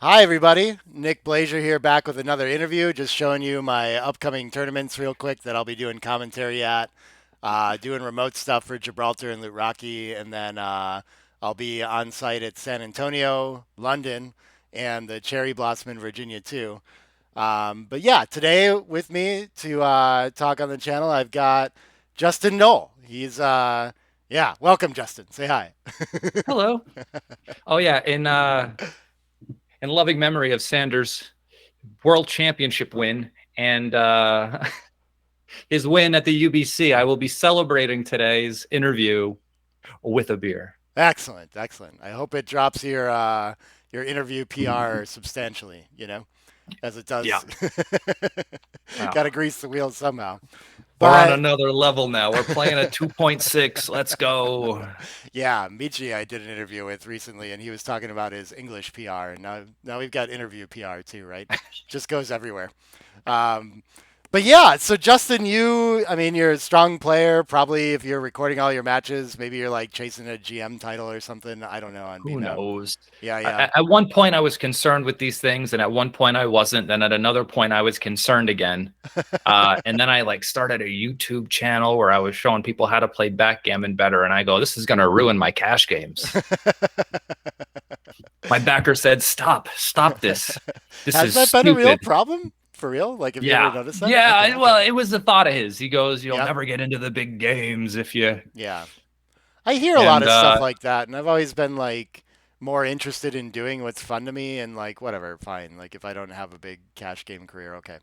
Hi, everybody. Nick Blazier here, back with another interview. Just showing you my upcoming tournaments real quick that I'll be doing commentary at, doing remote stuff for Gibraltar and Loot Rocky, and then I'll be on site at San Antonio, London, and the Cherry Blossom in Virginia too. But yeah, today with me to talk on the channel, I've got Justin Knoll. Yeah, welcome, Justin. Say hi. Hello. Oh yeah, in loving memory of Sanders' World Championship win and his win at the UBC, I will be celebrating today's interview with a beer. Excellent, excellent. I hope it drops your interview PR substantially, as it Yeah. does. Got to Wow. grease the wheels somehow. We're on But another level now. We're playing at 2.6. Let's go. yeah, Michi I did an interview with recently, and he was talking about his English PR, and now we've got interview PR too, right? Just goes everywhere. Um, but yeah, so Justin, I mean, you're a strong player. Probably if you're recording all your matches, maybe you're like chasing a GM title or something. I don't know on Who BNO. knows? Yeah, yeah. At one point, I was concerned with these things, and at one point, I wasn't. Then at another point, I was concerned again. And then I like started a YouTube channel where I was showing people how to play backgammon better. And I go, this is going to ruin my cash games. My backer said, stop this. This Has is that been a real stupid. problem for real? Like, have you ever Yeah. noticed that? Yeah. Okay, okay. Well, it was a thought of his. He goes, you'll Yep. never get into the big games if you. Yeah. I hear a lot And of stuff like that, and I've always been like more interested in doing what's fun to me and like whatever, fine. Like if I don't have a big cash game career, okay.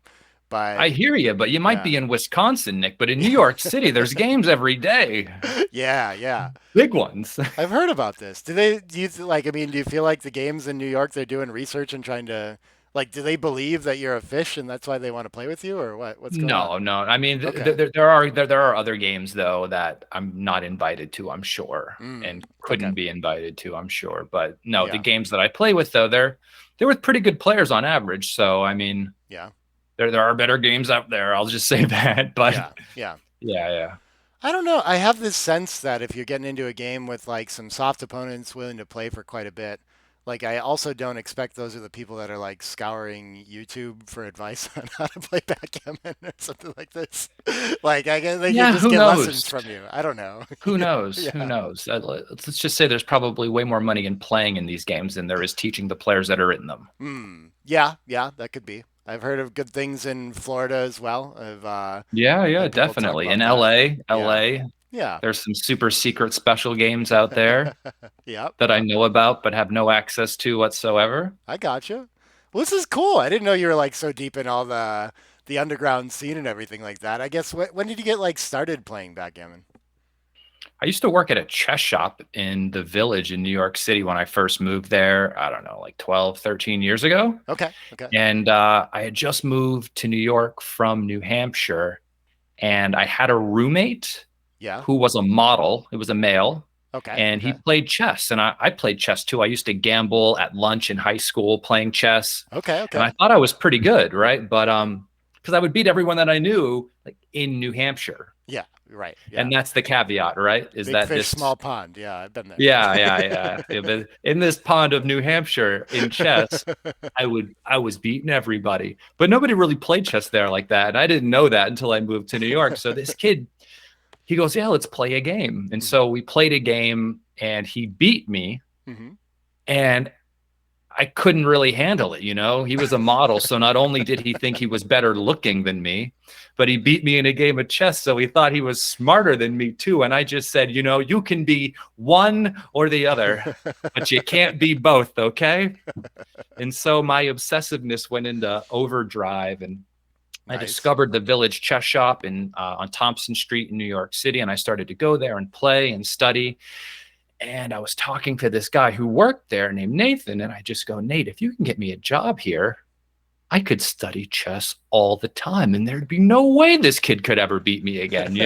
But I hear you, but you might yeah. be in Wisconsin, Nick. But in New York City, there's games every day, Yeah, yeah. big ones. I've heard about this. Do you like, I mean, do you feel like the games in New York they're doing research and trying to like do they believe that you're a fish and that's why they want to play with you or what? What's going on? No, no. I mean, Okay. there are other games though that I'm not invited to, I'm sure, Mm, and okay. couldn't be invited to, I'm sure. But no, the Yeah. games that I play with though, they're with pretty good players on average. So I mean, Yeah. there are better games out there. I'll just say that. But Yeah. Yeah. yeah, yeah. I don't know. I have this sense that if you're getting into a game with like some soft opponents willing to play for quite a bit, like I also don't expect those are the people that are like scouring YouTube for advice on how to play backgammon or something like this. Like I guess they could Yeah, just who get knows? lessons from you. I don't know. Who knows? Who Yeah. knows? Let's just say there's probably way more money in playing in these games than there is teaching the players that are in them. Hmm. Yeah, yeah, that could be. I've heard of good things in Florida as well. I've Yeah, yeah, heard people talk definitely. In about that. Yeah. LA, Yeah. there's some super secret special games out there Yep, that I yep. know about but have no access to whatsoever. I gotcha. Well, this is cool. I didn't know you were like so deep in all the underground scene and everything like that. I guess when did you get like started playing backgammon? I used to work at a chess shop in the Village in New York City when I first moved there, I don't know, like 12, 13 years ago. Okay, okay. And I had just moved to New York from New Hampshire, and I had a roommate Yeah. who was a model. It was a male, Okay, and he okay. played chess. And I played chess too. I used to gamble at lunch in high school playing chess, Okay, and okay. I thought I was pretty good, right? But because I would beat everyone that I knew, like in New Hampshire, Yeah, right. Yeah. and that's the caveat, right? Is Big that fish, this? small pond. Yeah, I've been there. Yeah, yeah, yeah. Yeah, but in this pond of New Hampshire in chess, I was beating everybody, but nobody really played chess there like that. And I didn't know that until I moved to New York. So this kid, he goes, "Yeah, let's play a game." And Hmm. so we played a game, and he beat me, Hmm. and I couldn't really handle it. He was a model, so not only did he think he was better looking than me, but he beat me in a game of chess, so he thought he was smarter than me too. And I just said, you can be one or the other, but you can't be both, okay? And so my obsessiveness went into overdrive, and I Nice. discovered the Village Chess Shop on Thompson Street in New York City, and I started to go there and play and study. And I was talking to this guy who worked there named Nathan, and I just go, Nate, if you can get me a job here, I could study chess all the time, and there'd be no way this kid could ever beat me again.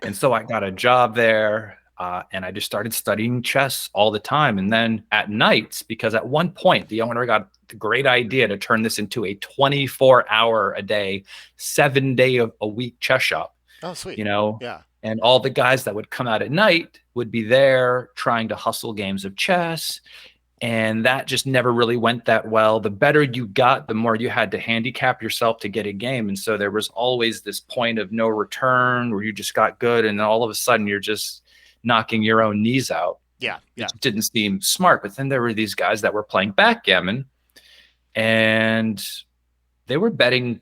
And so I got a job there, and I just started studying chess all the time. And then at nights, because at one point the owner got the great idea to turn this into a 24-hour a day, 7-day a week chess shop, Oh, sweet. you know, Yeah. and all the guys that would come out at night would be there trying to hustle games of chess. And that just never really went that well. The better you got, the more you had to handicap yourself to get a game. And so there was always this point of no return where you just got good. And all of a sudden you're just knocking your own knees out. Yeah, It yeah. just didn't seem smart. But then there were these guys that were playing backgammon and they were betting.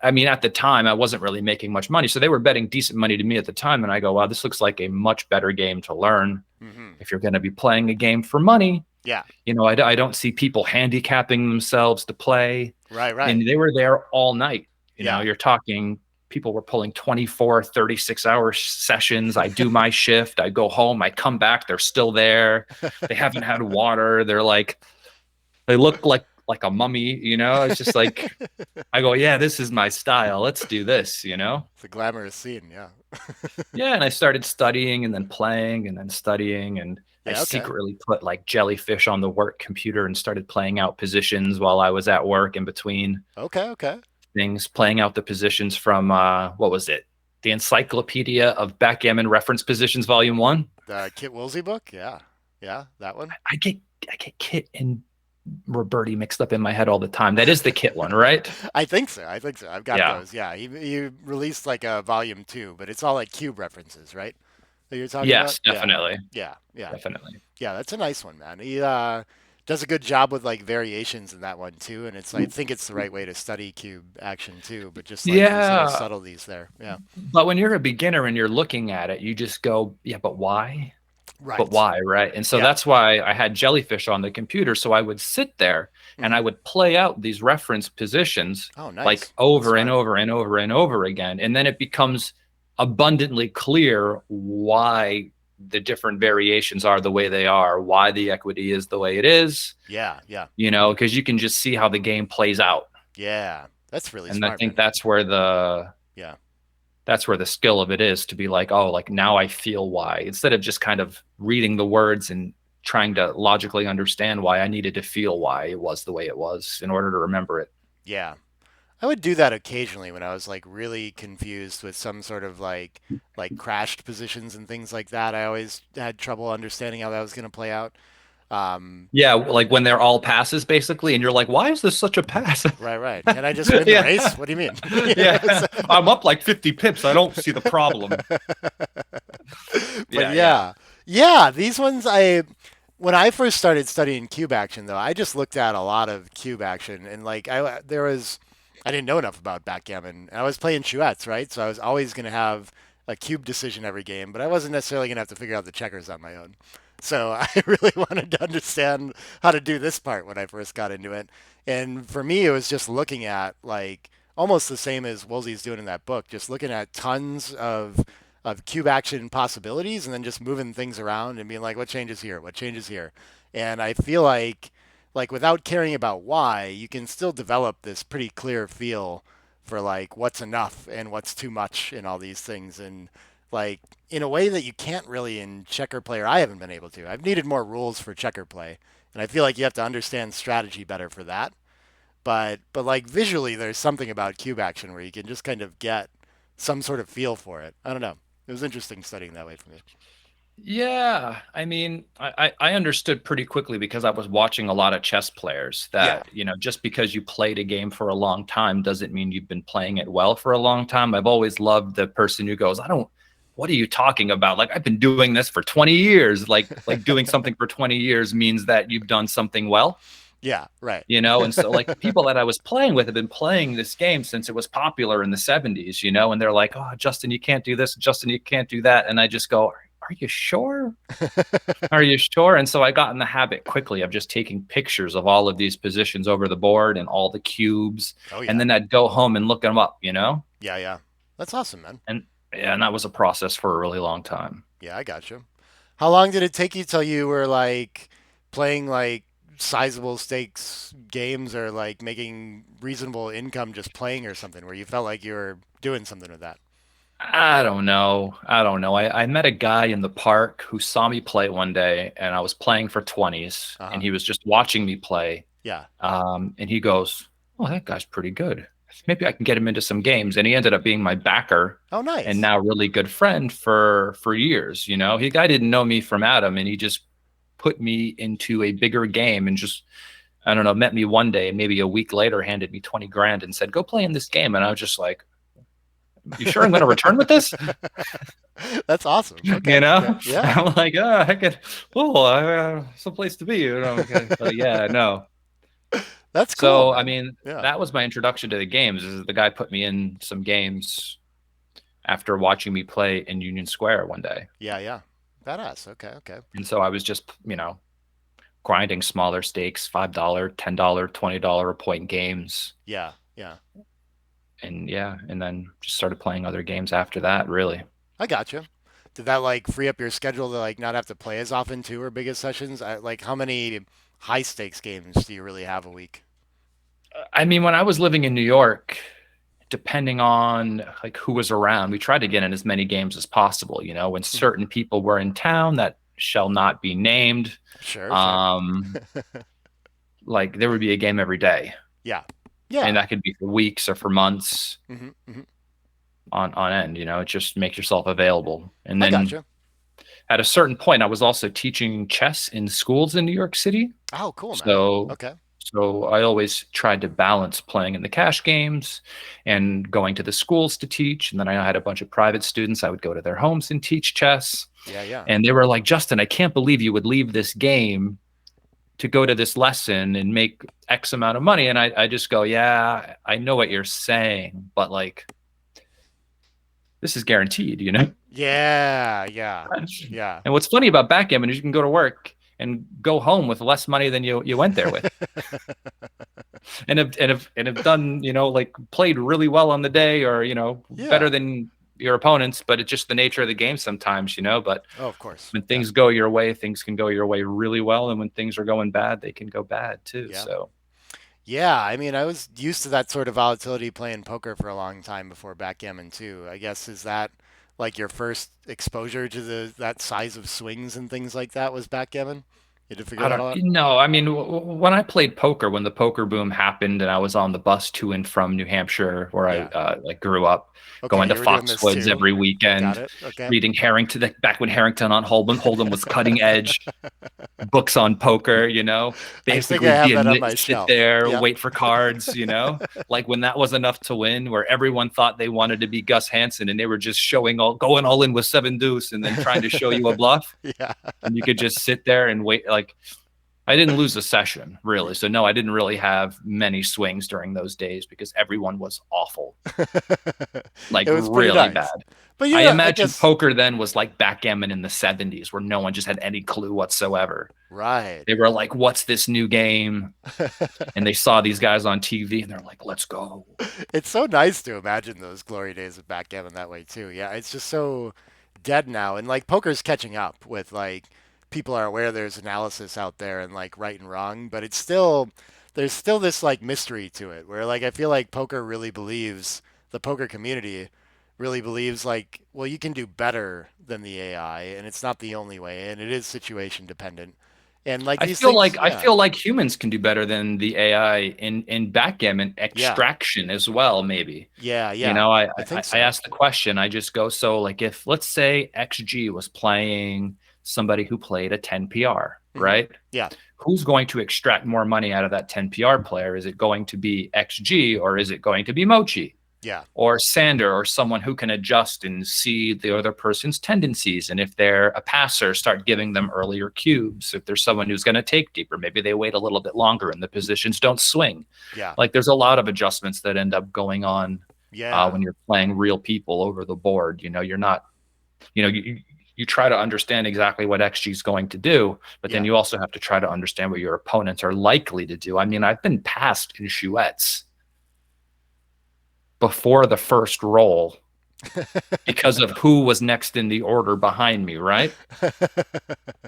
I mean, at the time, I wasn't really making much money. So they were betting decent money to me at the time. And I go, wow, this looks like a much better game to learn. Hmm. If you're going to be playing a game for money, Yeah. I don't see people handicapping themselves to play. Right, right. And they were there all night. Yeah. You're talking people were pulling 24, 36-hour sessions. I do my shift. I go home. I come back. They're still there. They haven't had water. They look like a mummy. It's just like, I go, yeah, this is my style. Let's do this. It's a glamorous scene, yeah. Yeah. And I started studying and then playing and then studying. And I Yeah, okay. secretly put like jellyfish on the work computer and started playing out positions while I was at work in between Okay, okay. things, playing out the positions from, what was it? The Encyclopedia of Backgammon Reference Positions, Volume 1. The Kit Woolsey book, yeah. Yeah, that one. I get Kit and Roberti mixed up in my head all the time. That is the Kit one, right? I think so. I think so. I've got Yeah. those. Yeah, he released like a volume two, but it's all like cube references, right? That you're talking about? Yes, Yeah, definitely. yeah, yeah, Definitely. yeah. That's a nice one, man. He does a good job with like variations in that one too, and I think it's the right way to study cube action too, but just like these little Yeah. subtleties there. Yeah. But when you're a beginner and you're looking at it, you just go, yeah, but why? But Right. why, right? And so Yeah. that's why I had jellyfish on the computer. So I would sit there and I Hmm. would play out these reference positions Oh, like nice. over and Smart. over and over and over again. And then it becomes abundantly clear why the different variations are the way they are, why the equity is the way it is, Yeah, yeah, because you can just see how the game plays out. yeah. That's really And I smart, think man. Yeah. that's where the skill of it is, to be like, oh, like now I feel why, instead of just kind of reading the words and trying to logically understand why. I needed to feel why it was the way it was in order to remember it. Yeah. I would do that occasionally when I was like really confused with some sort of like crashed positions and things like that. I always had trouble understanding how that was going to play out. Um, Yeah, like when they're all passes basically, and you're like, why is this such a pass? right, right. Can I just win the Yeah. race? What do you mean? Yeah. I'm up like 50 pips. I don't see the problem. But Yeah, yeah. yeah, yeah, these ones when I first started studying cube action though, I just looked at a lot of cube action and like I didn't know enough about backgammon. I was playing chouettes, right? So I was always going to have a cube decision every game, but I wasn't necessarily going to have to figure out the checkers on my own. So I really wanted to understand how to do this part when I first got into it. And for me, it was just looking at like almost the same as Woolsey's doing in that book, just looking at tons of cube action possibilities and then just moving things around and being like, what changes here? What changes here? And I feel like without caring about why, you can still develop this pretty clear feel for like what's enough and what's too much in all these things. And like in a way that you can't really in checker play, or I haven't been able to. I've needed more rules for checker play, and I feel like you have to understand strategy better for that. But like visually, there's something about cube action where you can just kind of get some sort of feel for it. I don't know. It was interesting studying that way for me. Yeah, I mean, I understood pretty quickly because I was watching a lot of chess players Yeah. that, just because you played a game for a long time doesn't mean you've been playing it well for a long time. I've always loved the person who goes, what are you talking about? Like, I've been doing this for 20 years. Like doing something for 20 years means that you've done something well. Yeah. Right. And so like people that I was playing with have been playing this game since it was popular in the 70s, and they're like, oh, Justin, you can't do this. Justin, you can't do that. And I just go, are you sure? Are you sure? And so I got in the habit quickly of just taking pictures of all of these positions over the board and all the cubes. Oh And yeah. then I'd go home and look them up. Yeah. Yeah. That's awesome, man. And yeah, and that was a process for a really long time. Yeah, I got you. How long did it take you till you were like playing like sizable stakes games or like making reasonable income just playing or something where you felt like you were doing something with that? I don't know. I don't know. I met a guy in the park who saw me play one day, and I was playing for 20s, and Uh-huh. he was just watching me play. Yeah. And he goes, "Oh, that guy's pretty good. Maybe I can get him into some games." And he ended up being my backer Oh, and nice. now really good friend for years. He guy didn't know me from Adam, and he just put me into a bigger game and just, I don't know, met me one day, maybe a week later, handed me 20 grand and said, go play in this game. And I was just like, you sure I'm going to return with this? That's awesome. You Okay. Okay. know, Yeah. I'm like, oh, I could, oh, someplace to be, you know. Okay. But yeah, no. That's cool, So, I man. mean, Yeah. that was my introduction to the games. Is the guy put me in some games after watching me play in Union Square one day. Yeah. Yeah. Badass. Okay. Okay. And so I was just, grinding smaller stakes, $5, $10, $20 a point games. Yeah. Yeah. And yeah, and then just started playing other games after that, really. I gotcha. Did that like free up your schedule to like not have to play as often too, or biggest sessions? Like how many high stakes games do you really have a week? I mean, when I was living in New York, depending on like who was around, we tried to get in as many games as possible, when Mhm. certain people were in town that shall not be named. Sure. Sure. Um, like there would be a game every day, Yeah. and Yeah. that could be for weeks or for months Hmm. Hmm. on end, it just makes yourself available. And I then gotcha. at a certain point, I was also teaching chess in schools in New York City. Oh, cool, man. So Okay. so I always tried to balance playing in the cash games and going to the schools to teach. And then I had a bunch of private students. I would go to their homes and teach chess. Yeah. Yeah. And they were like, Justin, I can't believe you would leave this game to go to this lesson and make X amount of money. And I just go, yeah, I know what you're saying, but like, this is guaranteed. Yeah. Yeah. Yeah. And what's funny about backgammon is you can go to work and go home with less money than you went there with. And have done, like played really well on the day, or better Yeah. than your opponents. But it's just the nature of the game sometimes. But Oh, of course. when Yeah. things go your way, things can go your way really well, and when things are going bad, they can go bad too. Yeah. So Yeah. I mean, I was used to that sort of volatility playing poker for a long time before backgammon too. I guess is that like your first exposure to the that size of swings and things like that was backgammon? You had to figure I that don't all out? know. I mean, when I played poker, when the poker boom happened, and I was on the bus to and from New Hampshire, where I Yeah. like grew up, going Okay, to you were doing this Foxwoods too. every Got weekend, it. Okay. reading Harrington, back when Harrington on Hold'em was cutting edge. Books on poker, I think basically I would have be that on a my sit shelf. there, Yep. wait for cards, like when that was enough to win, where everyone thought they wanted to be Gus Hansen and they were just going all in with seven deuce and then trying to show you a bluff. Yeah. And you could just sit there and wait. Like I didn't lose a session really. So no, I didn't really have many swings during those days because everyone was awful, like It was pretty really nice. bad. But I I imagine guess poker then was like backgammon in the 70s where no one just had any clue whatsoever. right. They were like, what's this new game? And they saw these guys on TV and they're like, let's go. It's so nice to imagine those glory days of backgammon that way too. Yeah, it's just so dead now, and like poker's catching up with like people are aware there's analysis out there and like right and wrong, but it's still there's still this like mystery to it where like I feel like poker really believes the poker community really believes like well you can do better than the AI and it's not the only way and it is situation dependent. And like I these feel things, like I yeah. feel like humans can do better than the AI in backgammon Yeah. extraction as well, maybe. Yeah, You yeah. know, I, I I think I so. asked the question. I just go, so like if let's say XG was playing somebody who played a 10 PR, Hmm. right? Yeah. Who's going to extract more money out of that 10 PR player? Is it going to be XG or is it going to be Mochi? Yeah. Or Sander, or someone who can adjust and see the other person's tendencies. And if they're a passer, start giving them earlier cubes. If there's someone who's going to take deeper, maybe they wait a little bit longer and the positions don't swing. Yeah. Like there's a lot of adjustments that end up going on Yeah. when you're playing real people over the board. You're not, you try to understand exactly what XG is going to do, but then Yeah. you also have to try to understand what your opponents are likely to do. I mean, I've been passed in chouettes before the first roll because of who was next in the order behind me, right?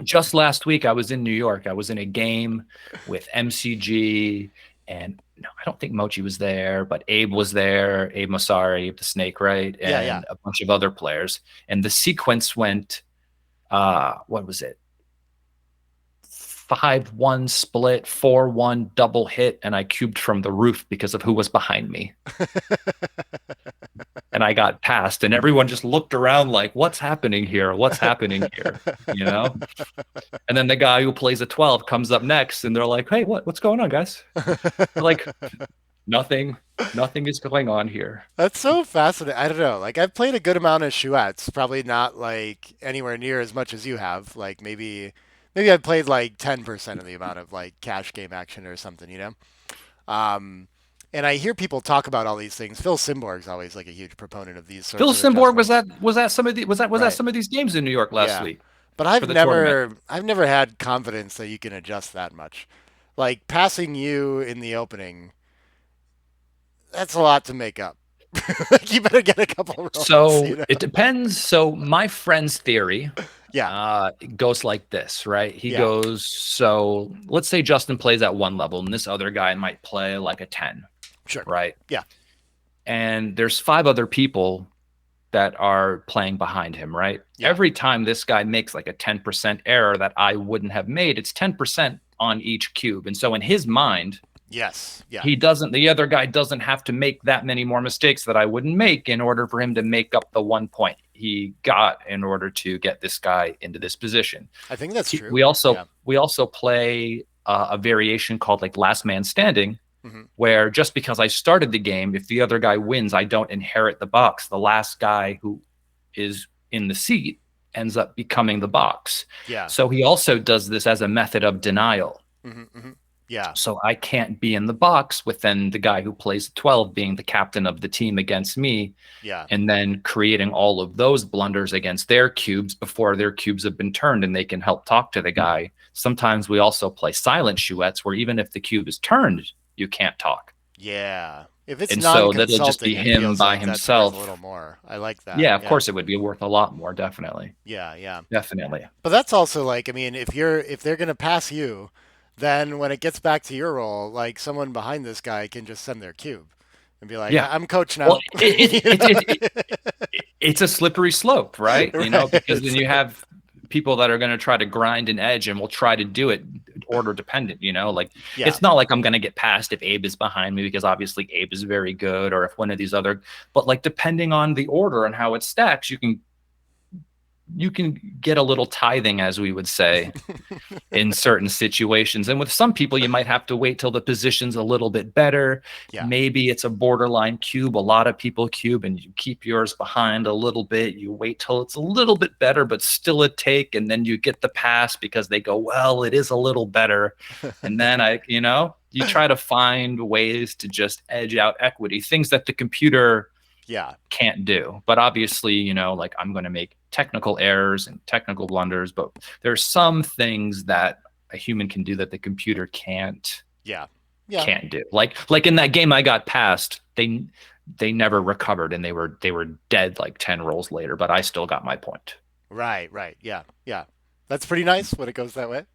Just last week, I was in New York. I was in a game with MCG, and no, I don't think Mochi was there, but Abe was there, Abe Masari, the snake, right? Yeah, yeah. And a bunch of other players. And the sequence went, what was it? 5-1 split, 4-1 double hit, and I cubed from the roof because of who was behind me. and I got passed, and everyone just looked around like, "What's happening here? What's happening here?" You know? And then the guy who plays a 12 comes up next, and they're like, "Hey, what's going on, guys?" We're like, "Nothing, nothing is going on here." That's so fascinating. I don't know. Like I've played a good amount of chouettes, probably not like anywhere near as much as you have. Like maybe I've played like 10% of the amount of like cash game action or something, you know? Um, and I hear people talk about all these things. Phil Simborg's always like a huge proponent of these Phil sorts of Simborg adjustments. was that some of the was that Right. some of these games in New York last Yeah. week But for the tournament? I've never had confidence that you can adjust that much. Like passing you in the opening, that's a lot to make up. Like you better get a couple rolls, So you know? it depends. So my friend's theory Yeah. goes like this, right? He Yeah. goes, so let's say Justin plays at one level, and this other guy might play like a 10, Sure. right? Yeah. And there's five other people that are playing behind him, right? Yeah. Every time this guy makes like a 10% error that I wouldn't have made, it's 10% on each cube. And so in his mind, Yes. Yeah. the other guy doesn't have to make that many more mistakes that I wouldn't make in order for him to make up the 1 point he got in order to get this guy into this position. I think that's true. We Yeah. also play a variation called like last man standing, Hmm. where just because I started the game, if the other guy wins, I don't inherit the box. The last guy who is in the seat ends up becoming the box. Yeah. So he also does this as a method of denial. Hmm. Hmm. Yeah. So I can't be in the box with then the guy who plays 12 being the captain of the team against me, Yeah. and then creating all of those blunders against their cubes before their cubes have been turned and they can help talk to the guy. Sometimes we also play silent chouettes where even if the cube is turned, you can't talk. Yeah. If it's And so that'll just be non-consulting, it him feels by like that's worth a little himself. more. I like that. Yeah, of Yeah. course it would be worth a lot more, definitely. Yeah. Yeah. Definitely. But that's also like, I mean, if they're gonna pass you, then when it gets back to your role, like someone behind this guy can just send their cube and be like, Yeah. "I'm coach Well, now." You it's a slippery slope, right? know? Right. Because then you have people that are going to try to grind and edge and will try to do it order dependent. Like Yeah. it's not like I'm going to get past if Abe is behind me because obviously Abe is very good or if one of these other, but like depending on the order and how it stacks, you can get a little tithing, as we would say, in certain situations. And with some people, you might have to wait till the position's a little bit better. Yeah. Maybe it's a borderline cube. A lot of people cube and you keep yours behind a little bit. You wait till it's a little bit better, but still a take. And then you get the pass because they go, well, it is a little better. And then you try to find ways to just edge out equity, things that the computer Yeah. can't do. But obviously, like I'm going to make technical errors and technical blunders, but there's some things that a human can do that the computer Yeah. Yeah. can't do. Like in that game I got past, they never recovered and they were dead like 10 rolls later, but I still got my point. Right. Right. Yeah. Yeah. That's pretty nice when it goes that way.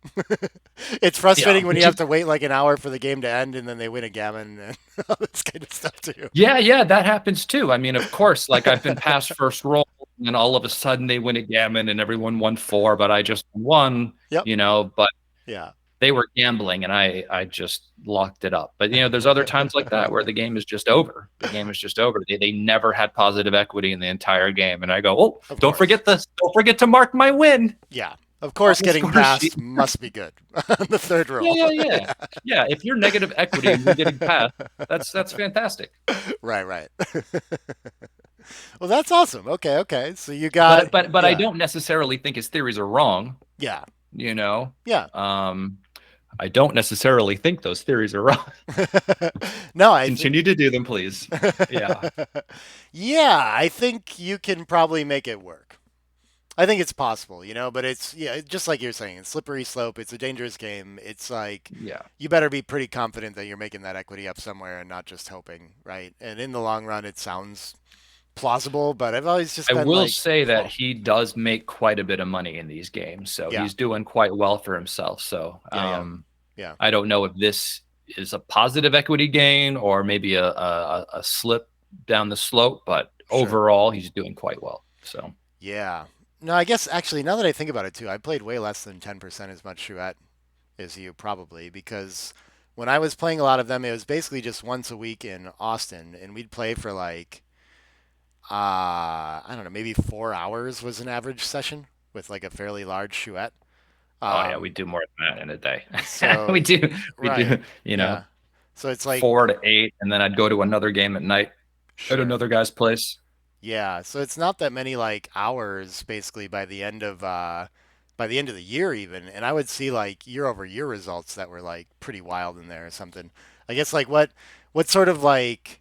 It's Yeah. frustrating when you have to wait like an hour for the game to end and then they win a gammon and all this kind of stuff too. Yeah, that happens too. I mean, of course, like I've been past first roll and all of a sudden they win a gammon and everyone won four, but I just won, Yep. but Yeah. they were gambling and I just locked it up. But there's other times like that where the game is just over. The game is just over. They never had positive equity in the entire game. And I go, oh, Of don't course. forget this. Don't forget to mark my win Yeah. Of on course, the getting score sheet. past must be good on the third Yeah, roll. yeah, yeah. Yeah. If you're negative equity and you're getting past, that's fantastic. Right, right. Well, that's awesome. Okay, okay. So you got, But I yeah, don't necessarily think his theories are wrong, yeah, you know. yeah. Um I don't necessarily think those theories are wrong. No, I think, Continue to do them, please. Yeah. yeah, I think you can probably make it work. I think it's possible, but yeah, just like you're saying, it's slippery slope. It's a dangerous game. It's like Yeah. you better be pretty confident that you're making that equity up somewhere and not just hoping, right? And in the long run, it sounds plausible, but I've always just I been will like, say that well, he does make quite a bit of money in these games, so yeah, he's doing quite well for himself. So yeah, yeah, yeah, I don't know if this is a positive equity gain or maybe a slip down the slope, but sure. overall he's doing quite well. So Yeah. No, I guess actually, now that I think about it too, I played way less than 10% as much Chouette as you probably because when I was playing a lot of them, it was basically just once a week in Austin, and we'd play for like I don't know, maybe 4 hours was an average session with like a fairly large chouette. Oh yeah, we Um, do more than that in a day. so we do, we right, do, you know, yeah. So it's like 4 to 8, and then I'd go to another game at night at sure. another guy's place. Yeah, so it's not that many like hours basically by the end of the year even, and I would see like year over year results that were like pretty wild in there or something. I guess like what sort of like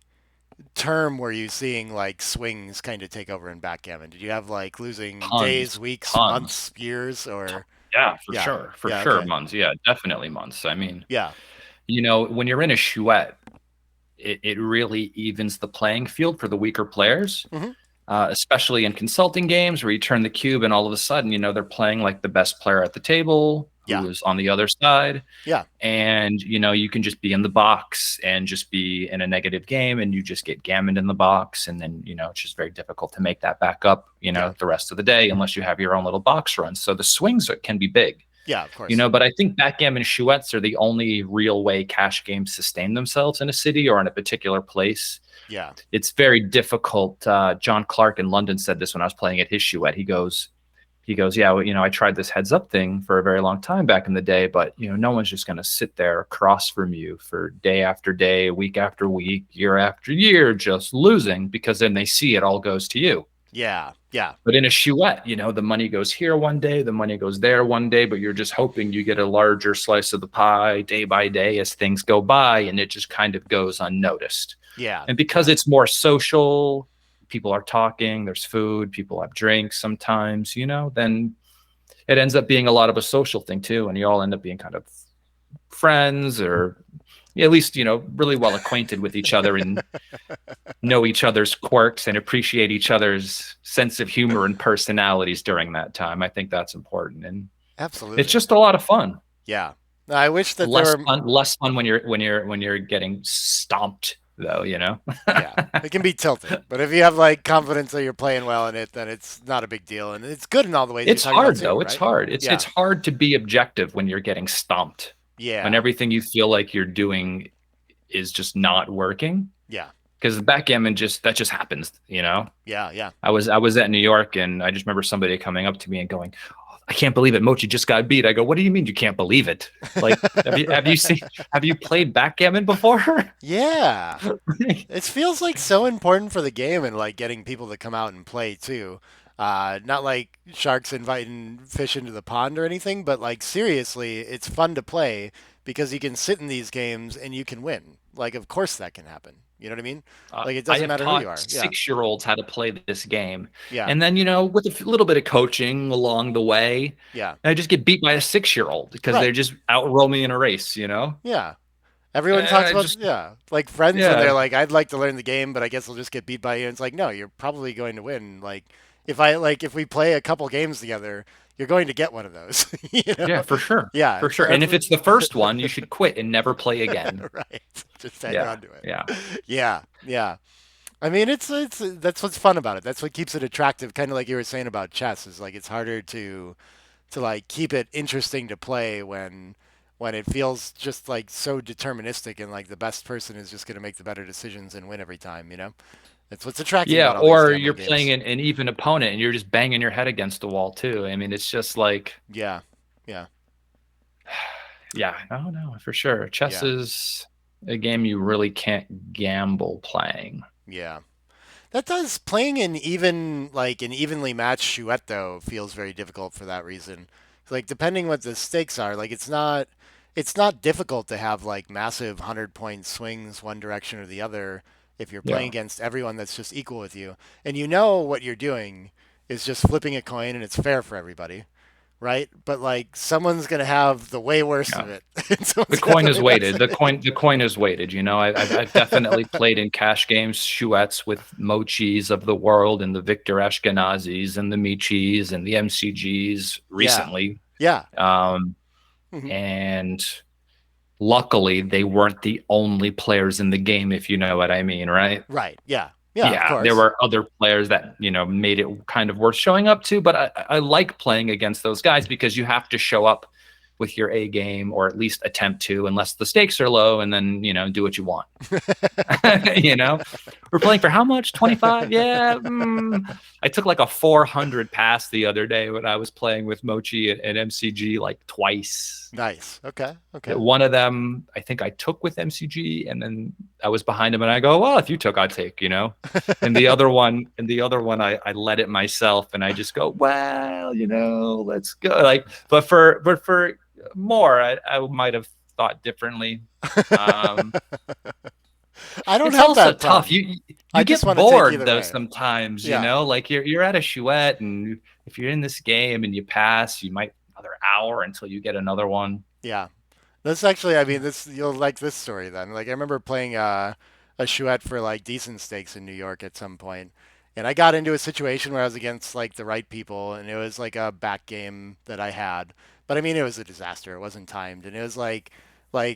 term were you seeing like swings kind of take over in backgammon? Did you have like losing days, Tons, weeks, tons. months, years, or Yeah, yeah. for Yeah, sure, okay. months. Yeah, definitely months. I mean, Yeah. when you're in a chouette, it really evens the playing field for the weaker players, Hmm. especially in consulting games where you turn the cube and all of a sudden, they're playing like the best player at the table Yeah. who is on the other side. Yeah. And, you can just be in the box and just be in a negative game and you just get gammoned in the box. And then, it's just very difficult to make that back up, Yeah. the rest of the day unless you have your own little box run. So the swings can be big. Yeah, of course. But I think backgammon chouettes are the only real way cash games sustain themselves in a city or in a particular place. Yeah. It's very difficult. John Clark in London said this when I was playing at his chouette. He goes, yeah, well, I tried this heads up thing for a very long time back in the day, but no one's just going to sit there across from you for day after day, week after week, year after year, just losing because then they see it all goes to you. Yeah. Yeah. But in a chouette, the money goes here one day, the money goes there one day, but you're just hoping you get a larger slice of the pie day by day as things go by, and it just kind of goes unnoticed. Yeah. And because Yeah. it's more social, people are talking, there's food, people have drinks sometimes, then it ends up being a lot of a social thing too. And you all end up being kind of friends or at least, really well acquainted with each other and know each other's quirks and appreciate each other's sense of humor and personalities during that time. I think that's important. And it's Absolutely. just a lot of fun. Yeah. I wish that there Less were fun, less fun when you're getting stomped though. yeah, it can be tilting, but if you have like confidence that you're playing well in it, then it's not a big deal, and it's good in all the ways you're It's talking about hard too, though. It's right? hard. It's Yeah, hard to be objective when you're getting stomped. When yeah, everything you feel like you're doing is just not working. yeah, Because the backgammon just happens. yeah, yeah. I was at New York and I just remember somebody coming up to me and going, I can't believe it. Mochi just got beat. I go, what do you mean you can't believe it? Like, have you played backgammon before? Yeah, it feels like so important for the game and like getting people to come out and play too. Not like sharks inviting fish into the pond or anything, but like seriously, it's fun to play because you can sit in these games and you can win. Like, of course that can happen. You know what I mean? Like, it I doesn't have matter who taught you are. Yeah, 6-year-olds how to play this game. yeah, And then, with a little bit of coaching along the way, yeah. I just get beat by a 6-year-old because they're Right. just outroll me in a race. Yeah. Everyone And talks I about just, yeah, like friends when yeah, they're like, "I'd like to learn the game, but I guess I'll just get beat by you." And it's like, no, you're probably going to win. Like, if we play a couple games together, you're going to get one of those. You yeah, know? for sure. Yeah. For So sure. And that's if it's the first one, you should quit and never play again. right. Just hang Yeah. on to it. Yeah. Yeah. Yeah. I mean, it's that's what's fun about it. That's what keeps it attractive. Kind of like you were saying about chess, is like it's harder to like keep it interesting to play when it feels just like so deterministic and like the best person is just going to make the better decisions and win every time, you know? That's what's attracting Yeah. about all these Or you're gambling playing games. an even opponent and you're just banging your head against the wall too. I mean, it's just like, Yeah. Yeah. yeah, no, no, for sure. Chess Yeah. is a game you really can't gamble playing. Yeah. That does playing an evenly matched chouette though feels very difficult for that reason. Like depending what the stakes are, like it's not difficult to have like massive 100-point swings one direction or the other if you're playing Yeah. against everyone that's just equal with you. And you know what you're doing is just flipping a coin and it's fair for everybody, right? But like someone's gonna have the way worse Yeah. of it. And The someone's gonna have coin the is way less weighted. of it. The coin is weighted. I've definitely played in cash games, chouettes with Mochis of the world and the Victor Ashkenazis and the Michis and the MCGs Yeah. recently. Yeah. Um, Hmm. and luckily, they weren't the only players in the game, if you know what I mean, right? Right. Yeah. Yeah, of Yeah, there course. were other players that made it kind of worth showing up to, but I like playing against those guys because you have to show up with your A game or at least attempt to, unless the stakes are low, and then do what you want. you know We're playing for how much? 25? Yeah. I took like a 400 pass the other day when I was playing with Mochi at MCG like twice. Nice. Okay. Okay. One of them, I think I took with MCG, and then I was behind him, and I go, "Well, if you took, I'd take," you know. I let it myself, and I just go, "Well, let's go." Like, but for more, I might have thought differently. Um, I don't it's have also that tough. problem. You I just get want to take bored either though way. sometimes, Yeah. like you're at a chouette, and if you're in this game and you pass, you might another hour until you get another one. Yeah. This actually, I mean, this you'll like this story then. Like I remember playing a chouette for like decent stakes in New York at some point, and I got into a situation where I was against like the right people, and it was like a back game that I had. But I mean, it was a disaster. It wasn't timed, and it was like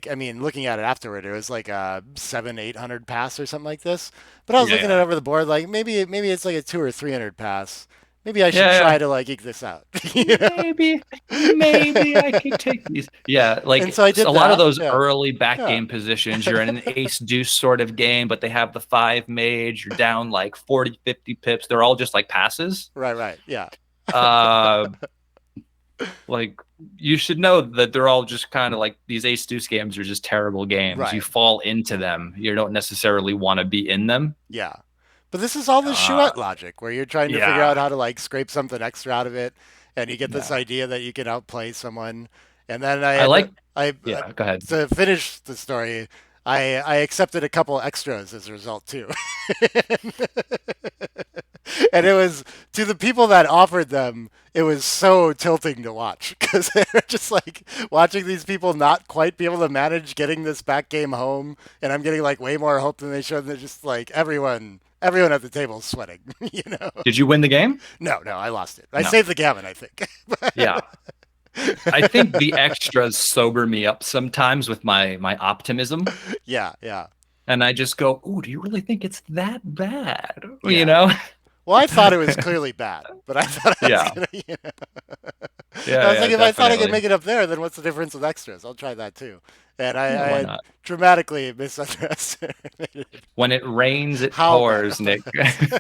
I mean, looking at it afterward, it was like a 700-800 pass or something like this. But I was Yeah, looking at yeah, over the board, like maybe it's like a 200 or 300 pass. Maybe I should yeah, try yeah. to like eke this out. Maybe, maybe I could take these. Yeah, And like so I a did lot of that. those Yeah. early back Yeah. game positions, you're in an ace deuce sort of game, but they have the five mage, you're down like 40, 50 pips. They're all just like passes. Right, right. Yeah. Uh, like you should know that they're all just kind of like these ace deuce games are just terrible games. You Right. fall into them. You don't necessarily want to be in them. Yeah. But this is all the Uh, chouette logic where you're trying to figure yeah, out how to like scrape something extra out of it and you get this yeah. idea that you can outplay someone. And then I I had to, like. I Yeah, go ahead. to finish the story, I accepted a couple extras as a result too. And it was to the people that offered them, it was so tilting to watch because they're just like watching these people not quite be able to manage getting this back game home, and I'm getting like way more hope than they showed. They're just like everyone at the table is sweating, you know. Did you win the game? No, no, I lost it. I No. saved the gammon, I think. Yeah. I think the extras sober me up sometimes with my optimism. Yeah, yeah, And I just go, "Ooh, do you really think it's that bad?" You yeah. know? Well, I thought it was clearly bad, but I thought I was Yeah. gonna. I Yeah, was yeah, like, if I thought I could definitely. make it up there, then what's the difference with extras? I'll try that too. And Yeah, I why had not? dramatically misunderestimated When it rains, it how bad pours, it Nick. was.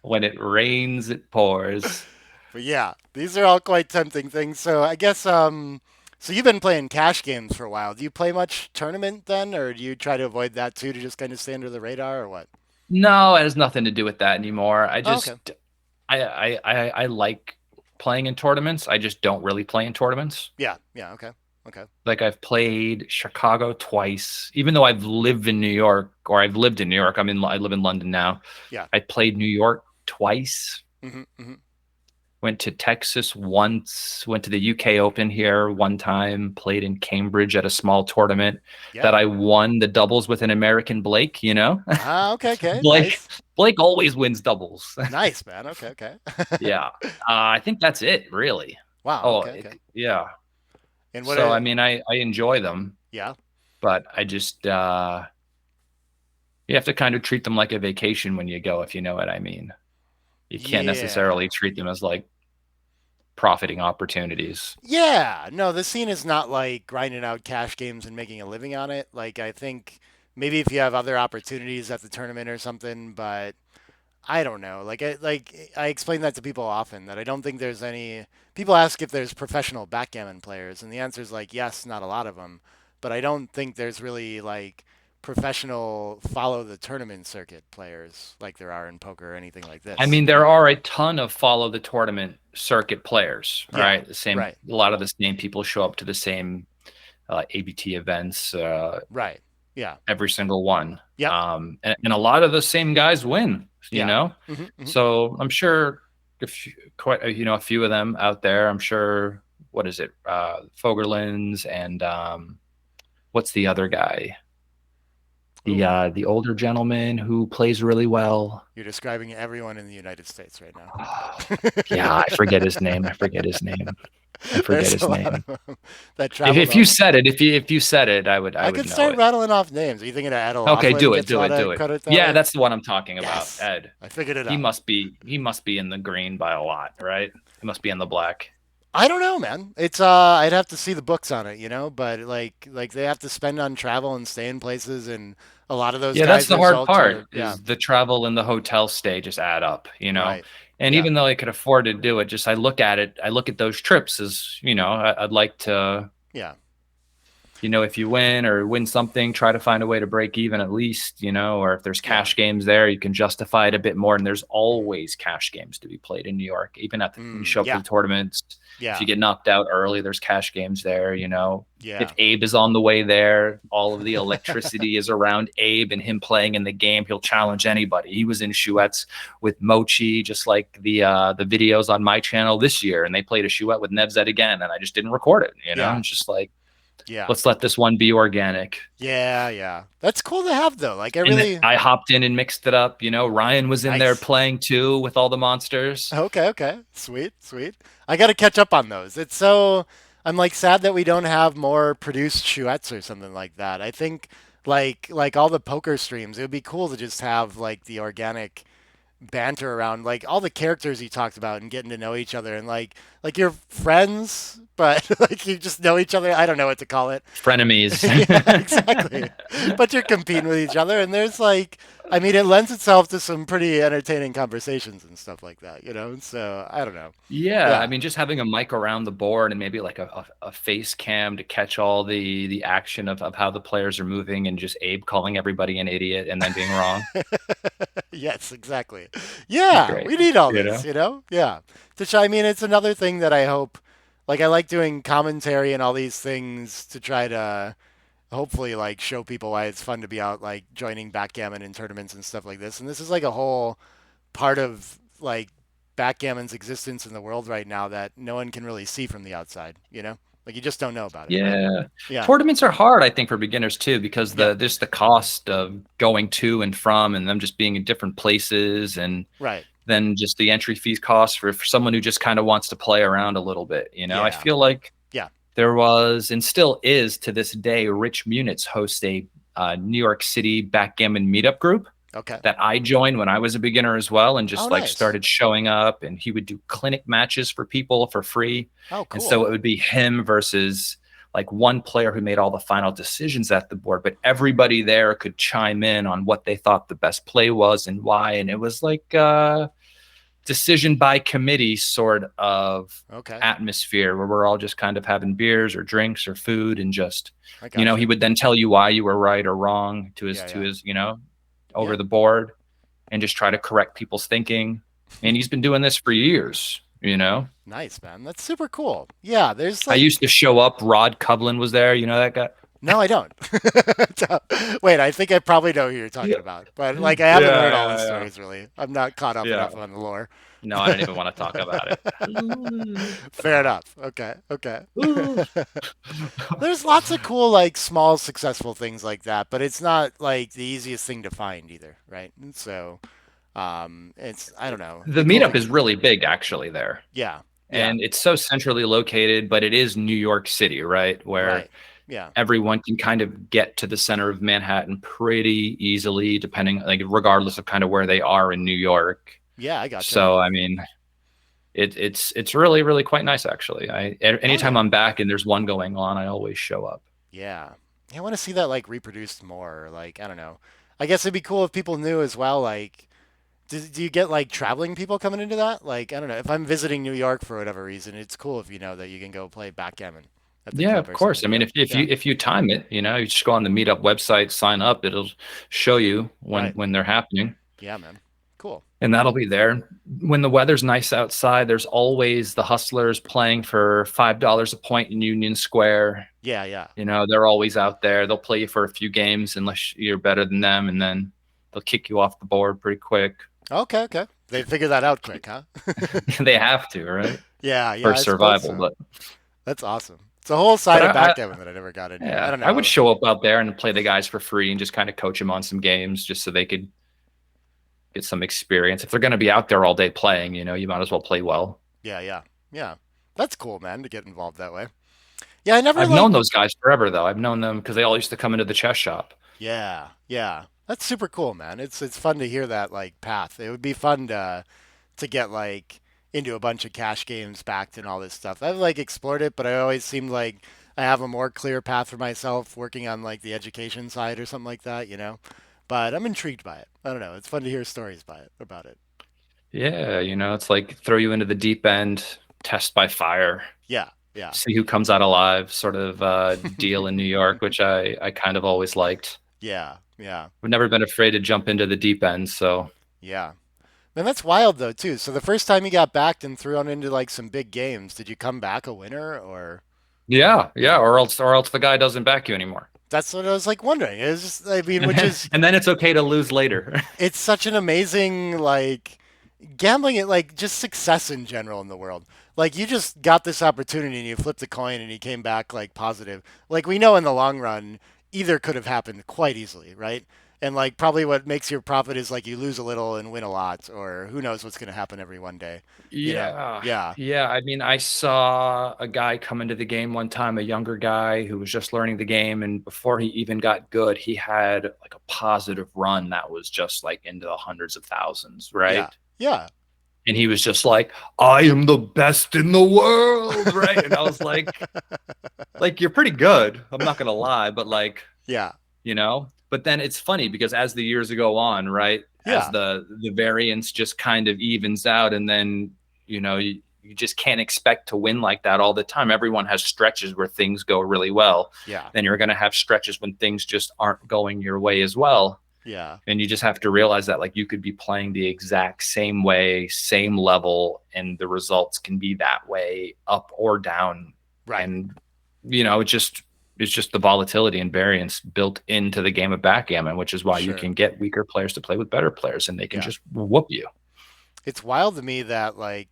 When it rains, it pours. But yeah, these are all quite tempting things. So I guess so you've been playing cash games for a while. Do you play much tournament then, or do you try to avoid that too to just kind of stay under the radar, or what? No, it has nothing to do with that anymore. Oh, okay. I like playing in tournaments. I just don't really play in tournaments. Yeah, yeah, okay. Okay. Like I've played Chicago twice, even though I've lived in New York or I've lived in New York. I live in London now. Yeah. I played New York twice. Hmm, hmm. Went to Texas once, went to the UK Open here one time, played in Cambridge at a small tournament Yeah. that I won the doubles with an American Blake. Ah, okay, okay. Blake Nice. Blake always wins doubles. Nice, man. Okay, okay. Yeah. I think that's it, really. Wow, Oh, okay, okay. yeah. And what So I mean I enjoy them, yeah. but I just you have to kind of treat them like a vacation when you go, if you know what I mean. You can't Yeah. necessarily treat them as like profiting opportunities. Yeah, no, the scene is not like grinding out cash games and making a living on it. Like I think maybe if you have other opportunities at the tournament or something, but I don't know. Like I explain that to people often that I don't think there's any people ask if there's professional backgammon players and the answer is like yes, not a lot of them, but I don't think there's really like professional follow the tournament circuit players like there are in poker or anything like I this, mean, you there know? are a ton of follow the tournament circuit players, Yeah, right? right. A lot of the same people show up to the same ABT events, Right. Yeah. every single one. Yep. And a lot of the same guys win, you Yeah. know? Hmm, hmm. So I'm sure if quite, a few of them out there, I'm sure, what is it? Fogerlins and what's the other guy? Ooh, The older gentleman who plays really well. you're describing everyone in the United States right now. Yeah, I forget his name. I forget his name. I forget There's a his lot name. of them that If traveled if you all. said it, if you said it, I I would could know start it. rattling off names. Are you thinking of Ed Okay, O'Loughlin do it, gets a do lot it, of do it. credit that Yeah, way? that's the one I'm talking about. Yes, Ed. I figured it He out. must be he must be in the green by a lot, right? He must be in the black. I don't know, man. It's I'd have to see the books on it, but like they have to spend on travel and stay in places, and a lot of those Yeah, that's guys' the hard results part are, yeah, is the travel and the hotel stay just add up, you know? right. And Yeah. even though I could afford to do it, just I look at it, I look at those trips as, I'd like to, Yeah. if you win or win something, try to find a way to break even at least, or if there's Yeah. cash games there, you can justify it a bit more. And there's Mm. always cash games to be played in New York, even when you show up to Yeah. the tournaments. If Yeah. you get knocked out early, there's cash games there, If Yeah. Abe is on the way there, all of the electricity is around Abe and him playing in the game. He'll challenge anybody. He was in Chouettes with Mochi, just like the videos on my channel this year, and they played a Chouette with Nevzet again, and I just didn't record it. Yeah. It's just like Yeah. let's let this one be organic. Yeah. Yeah. That's cool to have though. Like I And really I hopped in and mixed it up. Ryan was in there nice. playing too with all the monsters. Okay, okay. Sweet, sweet. I got to catch up on those. I'm like sad that we don't have more produced chouettes or something like that. I think like all the poker streams, it would be cool to just have like the organic banter around like all the characters you talked about and getting to know each other and like you're friends, but like you just know each other. I don't know what to call it. Frenemies. Yeah, exactly. But you're competing with each other, and there's like, I mean, it lends itself to some pretty entertaining conversations and stuff like that. So I don't know. Yeah, I Yeah. mean, just having a mic around the board and maybe like a face cam to catch all the action of how the players are moving and just Abe calling everybody an idiot and then being wrong. Yes, exactly. Yeah, Great. we need all You this, know? Yeah. To try, I mean, it's another thing that I hope, like, I like doing commentary and all these things to try to hopefully like show people why it's fun to be out like joining backgammon in tournaments and stuff like this. And this is like a whole part of like backgammon's existence in the world right now that no one can really see from the outside. Like you just don't know about it, right? Yeah. Yeah. Tournaments are hard, I think, for beginners too, because Yeah. the cost of going to and from and them just being in different places and Right. then just the entry fees cost for someone who just kind of wants to play around a little bit. I Yeah. feel like Yeah. there was and still is to this day, Rich Munitz hosts a New York City backgammon meetup group Okay. that I joined when I was a beginner as well and Oh, just like nice. started showing up and he would do clinic matches for people for free. Oh, And so cool. it would be him versus like one player who made all the final decisions at the board, but everybody there could chime in on what they thought the best play was and why. And it was like decision by committee sort of Okay. atmosphere where we're all just kind of having beers or drinks or food and just I he gotcha. would then tell you why you were right or wrong to his Yeah. to Yeah. his over Yeah. the board and just try to correct people's thinking. And he's been doing this for years. Nice, man. That's super cool. Yeah. There's I used like, to show up. Rod Coughlin was there. You know that guy? no, I don't. Wait, I think I probably know who you're Yeah. talking about, but like I Yeah, haven't heard all the yeah, stories really. I'm not caught up yeah. enough on the lore. No, I don't even want to talk about it. Fair enough. Okay. Okay. Ooh. There's lots of cool, like small, successful things like that, but it's not like the easiest thing to find either, right? And so, it's I don't know. It'd The be cool meetup to, is really big actually there. yeah, yeah, And it's so centrally located, but it is New York City, right? Where right, yeah, everyone can kind of get to the center of Manhattan pretty easily, depending, like, regardless of kind of where they are in New York. yeah. I gotcha. So, I mean, it's really, really quite nice, actually. Oh Anytime yeah, I'm back and there's one going on, I always show up. yeah. I want to see that like reproduced more. Or, like I don't know. I guess it'd be cool if people knew as well. Like, do you get like traveling people coming into that? Like, I don't know. If I'm visiting New York for whatever reason, it's cool if you know that you can go play backgammon at the Yeah, club of or course. something. I You mean, know? if Yeah. you time it, you just go on the meetup website, sign up. It'll show you when Right. they're happening. Yeah, man. Cool. And that'll be there. When the weather's nice outside, there's always the hustlers playing for $5 a point in Union Square. Yeah, yeah. They're always out there. They'll play you for a few games unless you're better than them, and then they'll kick you off the board pretty quick. Okay, okay. They figured that out quick, huh? They have to, right? Yeah, For yeah, I suppose survival. so. But That's awesome. It's a whole but side of backgammon that I never got into. I yeah, don't I would know. show up out there and play the guys for free and just kind of coach them on some games just so they could get some experience. If they're going to be out there all day playing, you might as well play well. Yeah, yeah, yeah. That's cool, man, to get involved that way. Yeah, I never I've known like. those guys forever, though. I've known them because they all used to come into the chess shop. Yeah, yeah. That's super cool, man. It's fun to hear that like path. It would be fun to get like into a bunch of cash games backed and all this stuff. I've like explored it, but I always seemed like I have a more clear path for myself working on like the education side or something like that, you know. But I'm intrigued by it. I don't know. It's fun to hear stories by it about it. Yeah, it's like throw you into the deep end, test by fire, Yeah, yeah, see who comes out alive sort of deal in New York, which I kind of always liked. yeah, yeah, I've never been afraid to jump into the deep end, so yeah. Man, that's wild though too. So the first time you got backed and threw on into like some big games, did you come back a winner or? yeah, yeah, Yeah, or else the guy doesn't back you anymore. that's what I was like wondering. It's just, I mean, And which then is and then it's okay to lose later. it's such an amazing like gambling it like just success in general in the world. Like you just got this opportunity and you flipped a coin and you came back like positive. Like we know in the long run either could have happened quite easily, right? And like probably what makes your profit is like you lose a little and win a lot, or who knows what's going to happen every one day, you know? Yeah. Yeah, Yeah. I mean, I saw a guy come into the game one time, a younger guy who was just learning the game. And before he even got good, he had like a positive run that was just like into the hundreds of thousands, yeah, right? yeah. And he was just like, I am the best in the world, right? And I was like, you're pretty good. I'm not gonna lie, but like, Yeah, but then it's funny because as the years go on, right, as yeah, the variance just kind of evens out, and then you just can't expect to win like that all the time. Everyone has stretches where things go really well. yeah, Then you're going to have stretches when things just aren't going your way as well, yeah. and you just have to realize that like you could be playing the exact same way, same level, and the results can be that way up or down. Right. And it's just the volatility and variance built into the game of backgammon, which is why you Sure. can get weaker players to play with better players and they can Yeah. just whoop you. It's wild to me that like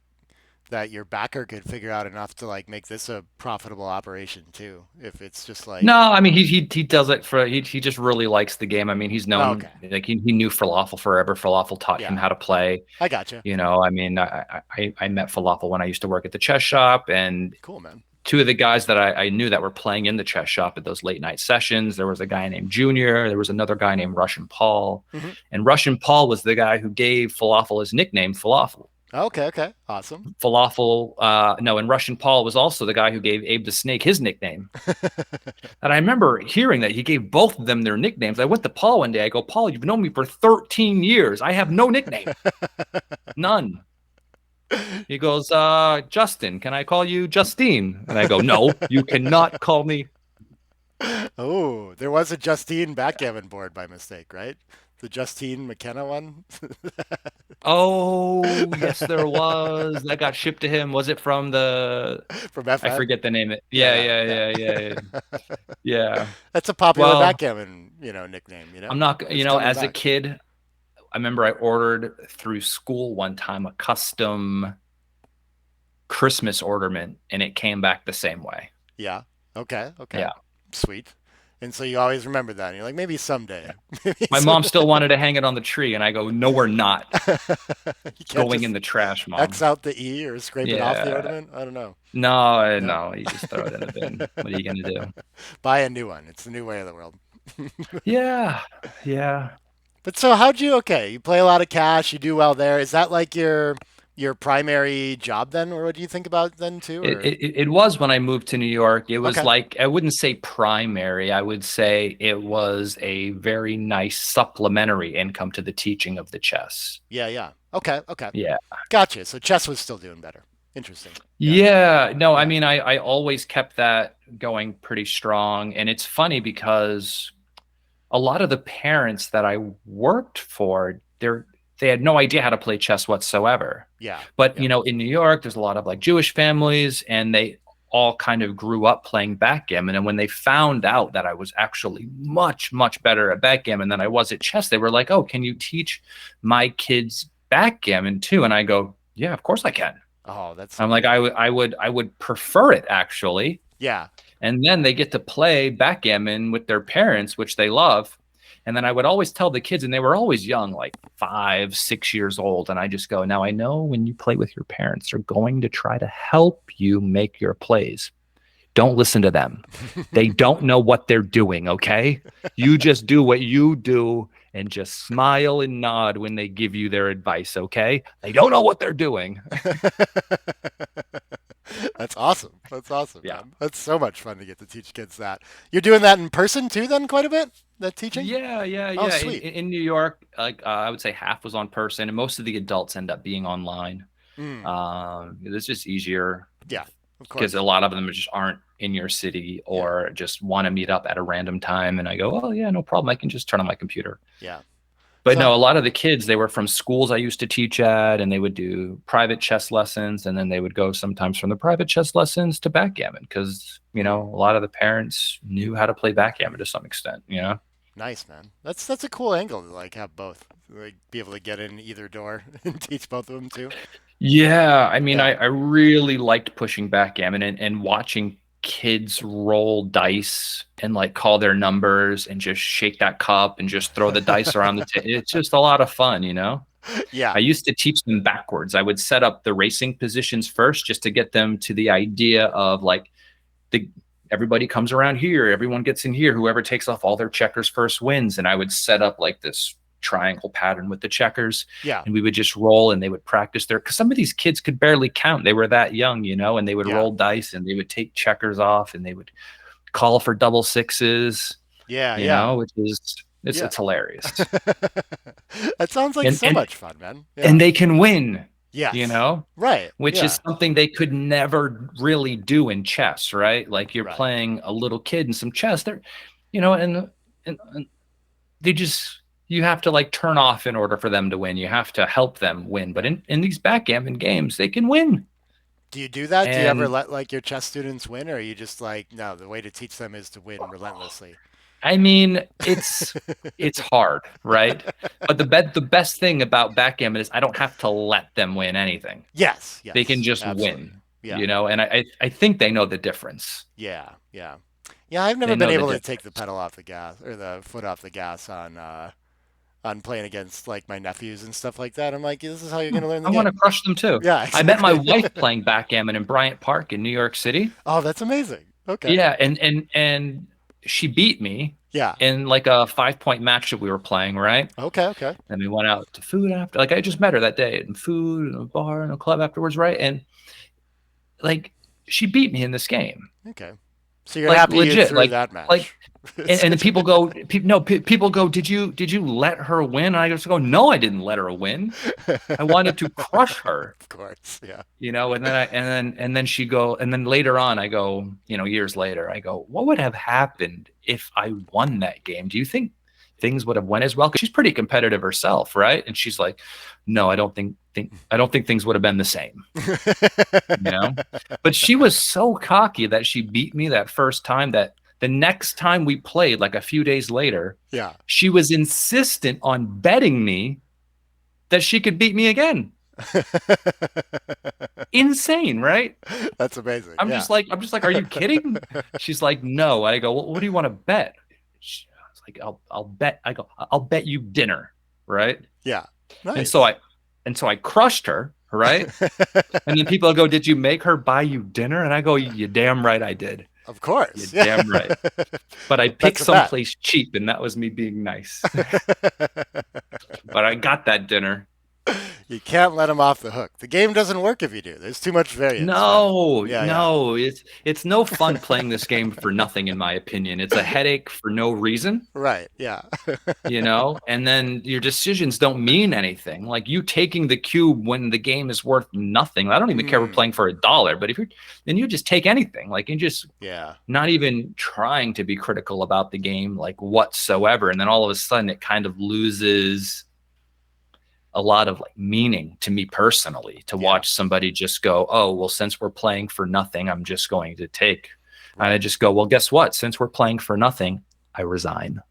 that your backer could figure out enough to like make this a profitable operation too. If it's just like, No, I mean he does it for he just really likes the game. I mean he's oh, known okay, like he knew Falafel forever. Falafel taught him yeah, how to play. I gotcha. I mean I met Falafel when I used to work at the chess shop, and Cool, man. two of the guys that I knew that were playing in the chess shop at those late night sessions. There was a guy named Junior. There was another guy named Russian Paul. Hmm. And Russian Paul was the guy who gave Falafel his nickname, Falafel. Okay, okay, awesome. Falafel, no, and Russian Paul was also the guy who gave Abe the Snake his nickname. And I remember hearing that he gave both of them their nicknames. I went to Paul one day. I go, Paul, you've known me for 13 years. I have no nickname. None. He goes, Justin, can I call you Justine? And I go, no, you cannot call me. Oh, there was a Justine backgammon board by mistake, right? The Justine McKenna one Oh, yes, there was. That got shipped to him. Was it from from I FN. forget the name. Yeah, Yeah, yeah, yeah, yeah. yeah, yeah, yeah. That's a popular Well, backgammon, nickname. I'm not, It's coming as a back. kid, I remember I ordered through school one time a custom Christmas ornament and it came back the same way. Yeah. Okay. Okay. Yeah. Sweet. And so you always remember that. And you're like, maybe someday. Maybe My mom still wanted to hang it on the tree, and I go, no, we're not. you It's can't going in just the trash, mom. X out the E or scrape it off the Yeah. ornament. I don't know. No, No. no, you just throw it in the bin. What are you gonna do? Buy a new one. It's the new way of the world. Yeah, yeah. But so how'd you okay, you play a lot of cash, you do well there. Is that like your primary job then, or what do you think about then too? It, Or it it was when I moved to New York. It was okay. like I wouldn't say primary. I would say it was a very nice supplementary income to the teaching of the chess. Yeah, yeah. Okay, okay. Yeah. Gotcha. So chess was still doing better. Interesting. Yeah. Yeah. No, I Yeah. mean I always kept that going pretty strong. And it's funny because a lot of the parents that I worked for, they had no idea how to play chess whatsoever. Yeah. But Yeah. in New York, there's a lot of like Jewish families, and they all kind of grew up playing backgammon. And when they found out that I was actually much, much better at backgammon than I was at chess, they were like, "Oh, can you teach my kids backgammon too?" And I go, "Yeah, of course I can." Oh, that's so I'm like, cool. I would prefer it actually. Yeah. And then they get to play backgammon with their parents, which they love. And then I would always tell the kids, and they were always young, like 5, 6 years old. And I just go, now I know when you play with your parents, they're going to try to help you make your plays. Don't listen to them. They don't know what they're doing. Okay. You just do what you do and just smile and nod when they give you their advice, okay? They don't know what they're doing. That's awesome. That's awesome, Yeah. man. That's so much fun to get to teach kids that. You're doing that in person too, then, quite a bit? That teaching? Yeah, yeah, Oh, yeah. sweet. In New York, like I would say half was on person, and most of the adults end up being online. Mm, It's just easier yeah, of because a course. lot of them just aren't in your city Yeah, or just want to meet up at a random time. And I go, oh yeah, no problem. I can just turn on my computer. yeah. But So, no, a lot of the kids, they were from schools I used to teach at, and they would do private chess lessons, and then they would go sometimes from the private chess lessons to backgammon because, mm, a lot of the parents knew how to play backgammon to some extent. nice, man. That's a cool angle to like have both, like be able to get in either door and teach both of them too. Yeah, I mean, Yeah. I really liked pushing backgammon and watching kids roll dice and like call their numbers and just shake that cup and just throw the dice around the table. It's just a lot of fun. Yeah. I used to teach them backwards. I would set up the racing positions first just to get them to the idea of like the everybody comes around here, everyone gets in here, whoever takes off all their checkers first wins. And I would set up like this triangle pattern with the checkers, Yeah. and we would just roll and they would practice there because some of these kids could barely count. They were that young, and they would Yeah. roll dice and they would take checkers off and they would call for double sixes, Yeah. Yeah. which is it's Yeah. it's hilarious. That sounds like And so and much fun, man. and Yeah. they can win, you Yes. know, Right. which Yeah. is something they could never really do in chess, right? Like you're Right. playing a little kid in some chess, and they just you have to like turn off in order for them to win. You have to help them win. But Yeah. in these backgammon games, they can win. Do you do that? Do you ever And let like your chess students win, or are you just like, no, the way to teach them is to win relentlessly? I mean, it's hard, right? But the best thing about backgammon is I don't have to let them win anything. Yes. They can Yes. just Absolutely. win, Yeah. and I think they know the difference. Yeah. Yeah. Yeah. I've never They been know the able to take the difference. pedal off the gas or the foot off the gas on playing against like my nephews and stuff like that. I'm like, this is how you're gonna learn the I want to game. crush them too. Yeah. I met my Exactly. wife playing backgammon in Bryant Park in New York City. Oh, that's amazing. Okay. Yeah, and she beat me Yeah. in like a 5 point match that we were playing, right? Okay. Okay. And we went out to food after. Like I just met her that day and food and a bar and a club afterwards, right? And like she beat me in this game, Okay. So you're like happy you legit, threw like that like. match. And then people go, no, people go, did you let her win? And I just go, no, I didn't let her win. I wanted to crush her, Of course. Yeah. and then and then later on I go, years later, I go, what would have happened if I won that game? Do you think things would have went as well? Because she's pretty competitive herself, right? And she's like, no, I don't think things would have been the same, you know. But she was so cocky that she beat me that first time that the next time we played, like a few days later, Yeah. she was insistent on betting me that she could beat me again. Insane, right? That's amazing. I'm Yeah. just like, I'm just like, are you kidding? She's like, no. I go, well, what do you want to bet? I was like, I'll bet. I go, I'll bet you dinner, right? Yeah. And so Nice. I, and so I crushed her, right? And then people go, did you make her buy you dinner? And I go, you damn right I did. Of You course. Yeah. damn right. But I picked That's a bet. someplace cheap, and that was me being nice. But I got that dinner. You can't let them off the hook. The game doesn't work if you do. There's too much variance, man. No, Yeah, yeah. no, it's no fun playing this game for nothing, in my opinion. It's a headache for no reason, Right. Yeah. and then your decisions don't mean anything. Like you taking the cube when the game is worth nothing. I don't even care if we're Mm, playing for $1, but if you're then you just take anything, like you just yeah. not even trying to be critical about the game, like whatsoever. And then all of a sudden it kind of loses a lot of like meaning to me personally to Yeah. watch somebody just go, oh, well, since we're playing for nothing, I'm just going to take. And I Right. just go, well, guess what? Since we're playing for nothing, I resign.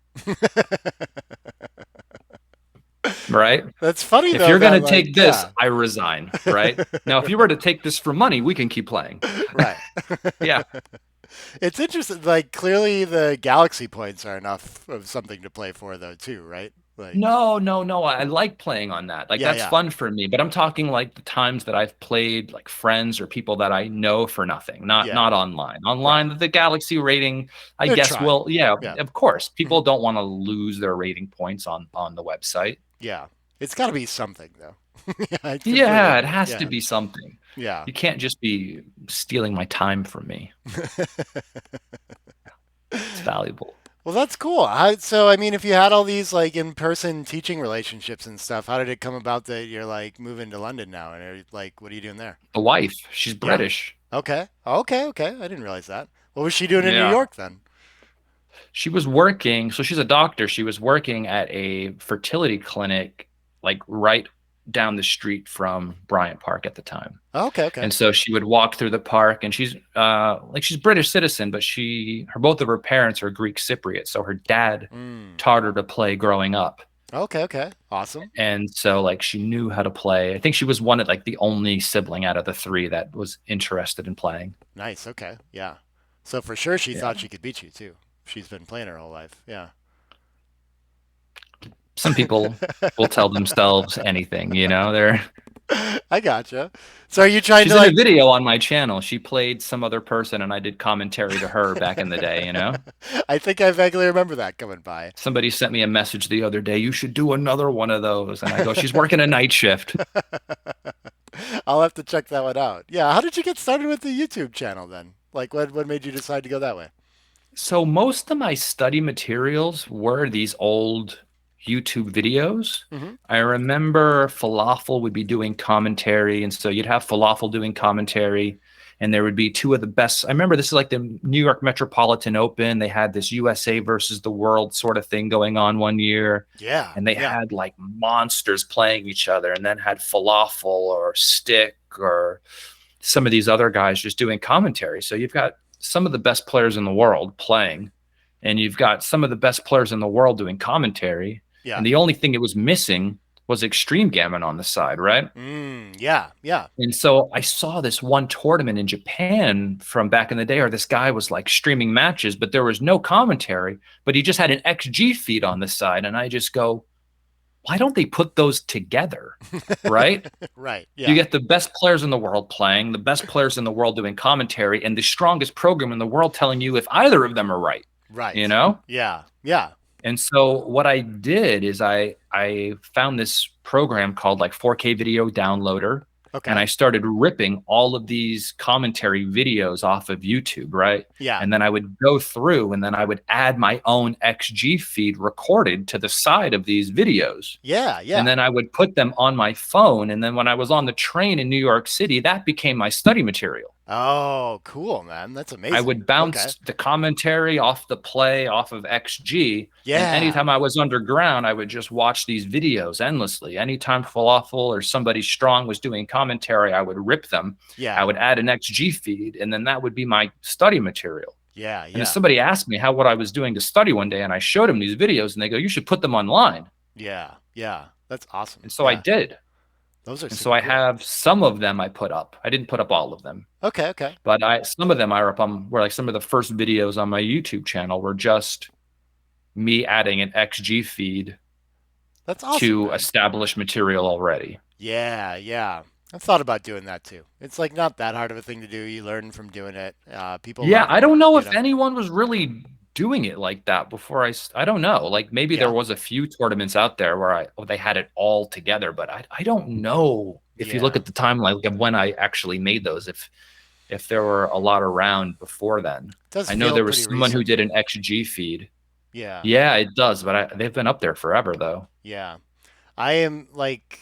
Right? That's funny If though you're that going to take like this, yeah. I resign. Right? Now, if you were to take this for money, we can keep playing. Right. Yeah. It's interesting. Like clearly the galaxy points are enough of something to play for though too, right? Like, No, no, no. I like playing on that. Like yeah, that's yeah, fun for me. But I'm talking like the times that I've played like friends or people that I know for nothing, not yeah, online. right. Online, the Galaxy rating, I They're guess trying. will, yeah, Yeah. of course. Hmm. People don't want to lose their rating points on the website. Yeah. It's got to be something though. Yeah, I completely Yeah, it agree. has to Yeah. be something. Yeah. You can't just be stealing my time from me. It's valuable. Well, that's cool. So, I mean, if you had all these like in-person teaching relationships and stuff, how did it come about that you're like moving to London now? And like, what are you doing there? The wife, she's Yeah. British. Okay. Okay. Okay. I didn't realize that. What was she doing in New Yeah. York then? She was working, so she's a doctor. She was working at a fertility clinic, like right down the street from Bryant Park at the time. Okay. Okay. And so she would walk through the park, and she's like she's British citizen, but both of her parents are Greek Cypriot. So her dad Mm. taught her to play growing up. Okay. Okay. Awesome. And so like she knew how to play. I think she was one of like the only sibling out of the three that was interested in playing. Nice. Okay. Yeah. So for sure she Yeah. thought she could beat you too. She's been playing her whole life. Yeah. Some people will tell themselves anything, you know. They're I gotcha. So are you trying to She's in a like video on my channel. She played some other person and I did commentary to her back in the day, you know? I think I vaguely remember that coming by. Somebody sent me a message the other day, you should do another one of those. And I go, she's working a night shift. I'll have to check that one out. Yeah, how did you get started with the YouTube channel then? Like what made you decide to go that way? So most of my study materials were these old YouTube videos. Hmm. I remember Falafel would be doing commentary, and so you'd have Falafel doing commentary, and there would be two of the best. I remember this is like the New York Metropolitan Open. They had this USA versus the world sort of thing going on one year, Yeah, and they yeah. had like monsters playing each other, and then had Falafel or Stick or some of these other guys just doing commentary. So you've got some of the best players in the world playing, and you've got some of the best players in the world doing commentary. Yeah. And the only thing it was missing was extreme gammon on the side, right? Yeah, yeah. And so I saw this one tournament in Japan from back in the day, where this guy was like streaming matches, but there was no commentary, but he just had an XG feed on the side. And I just go, why don't they put those together? Right? Right. You Yeah. get the best players in the world playing, the best players in the world doing commentary, and the strongest program in the world telling you if either of them are right, you Right. know? Yeah. Yeah. And so what I did is I found this program called like 4K Video Downloader, and Okay. I started ripping all of these commentary videos off of YouTube, right? Yeah. And then I would go through and then I would add my own XG feed recorded to the side of these videos. Yeah, And yeah. then I would put them on my phone. And then when I was on the train in New York City, that became my study material. Oh, cool, man. That's I amazing. would Okay. bounce the commentary off the play off of XG. And Yeah. anytime I was underground, I would just watch these videos endlessly. Anytime Falafel or somebody strong was doing commentary, I would rip them. I Yeah. would add an XG feed, and then that would be my study material. Yeah, And if yeah. somebody asked me how what I was doing to study one day, and I showed them these videos, and they go, "You should put them online." Yeah. Yeah. That's awesome. And so I Yeah. did. Those are And so super I cool. have some of them I put up. I didn't put up all of them. Okay, okay. But I some of them are up on were like some of the first videos on my YouTube channel were just me adding an XG feed That's awesome, to man. established material already. Yeah, yeah. I've thought about doing that too. It's like not that hard of a thing to do. You learn from doing it. People Yeah, love I them, don't know you if know? anyone was really doing it like that before I don't know. Like maybe there Yeah, was a few tournaments out there where they had it all together, but I don't know if you look yeah. at the timeline of when I actually made those, if there were a lot around before then. It does I know feel there was pretty someone who recent. did an XG feed. Yeah, Yeah, it does, but they've been up there forever though. yeah. I am like,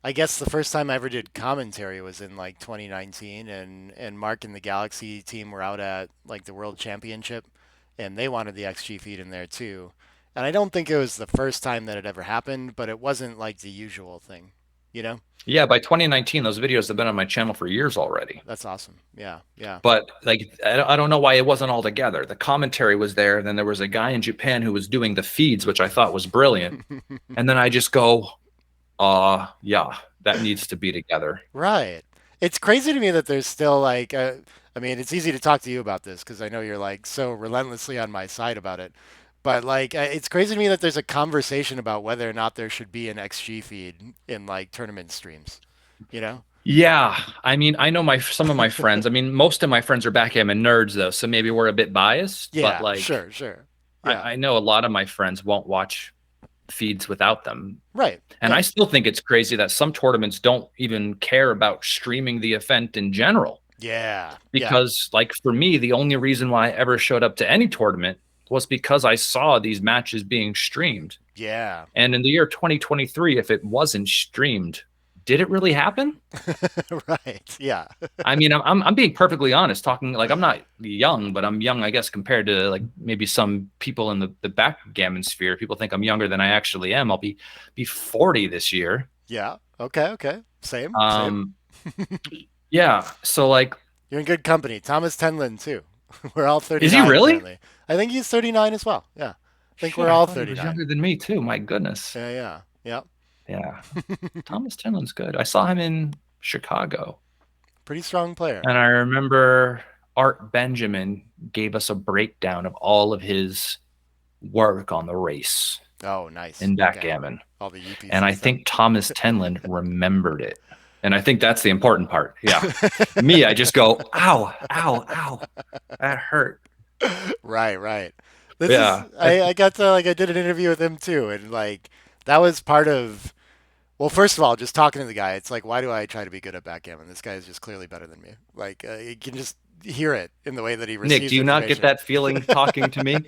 I guess the first time I ever did commentary was in like 2019, and Mark and the Galaxy team were out at like the World Championship, and they wanted the XG feed in there too. And I don't think it was the first time that it ever happened, but it wasn't like the usual thing, you know? Yeah, by 2019, those videos have been on my channel for years already. That's awesome. Yeah, yeah. But like, I don't know why it wasn't all together. The commentary was there, and then there was a guy in Japan who was doing the feeds, which I thought was brilliant. And then I just go, yeah, that needs to be together. Right. It's crazy to me that there's still like, I mean, it's easy to talk to you about this because I know you're like so relentlessly on my side about it. But like, it's crazy to me that there's a conversation about whether or not there should be an XG feed in like tournament streams. You know? Yeah, I mean, I know my some of my friends. I mean, most of my friends are backgammon nerds though, so maybe we're a bit biased. But Yeah, like, sure, sure. Yeah, I know a lot of my friends won't watch feeds without them. right. And Yeah, I still think it's crazy that some tournaments don't even care about streaming the event in general. yeah, yeah, Because, like, for me, the only reason why I ever showed up to any tournament was because I saw these matches being streamed. yeah. And in the year 2023, if it wasn't streamed, did it really happen? Right. Yeah. I mean, I'm being perfectly honest, talking like I'm not young, but I'm young, I guess, compared to like maybe some people in the backgammon sphere. People think I'm younger than I actually am. I'll be 40 this year. Yeah. Okay. Okay. Same. Same. Um, yeah. So like, You're in good company. Thomas Tenlin too. We're all is he 39 really? apparently. I think he's 39 as well. Yeah. I think Shit, we're I all thought he was 39. younger than me too. My goodness. Yeah. Yeah. Yeah. Yeah. Thomas Tenlin's good. I saw him in Chicago. Pretty strong player. And I remember Art Benjamin gave us a breakdown of all of his work on the race Oh, nice. in Okay. backgammon. All the And UPC I stuff. think Thomas Tenlin remembered it. And I think that's the important part. Yeah. Me, I just go, ow, ow, ow. That hurt. Right. Right. This is. Yeah. I got to like I did an interview with him too, and like that was part of. Well, first of all, just talking to the guy, it's like, why do I try to be good at backgammon? This guy is just clearly better than me. Like, you can just hear it in the way that he Nick, do receives you not get information. that feeling talking to me?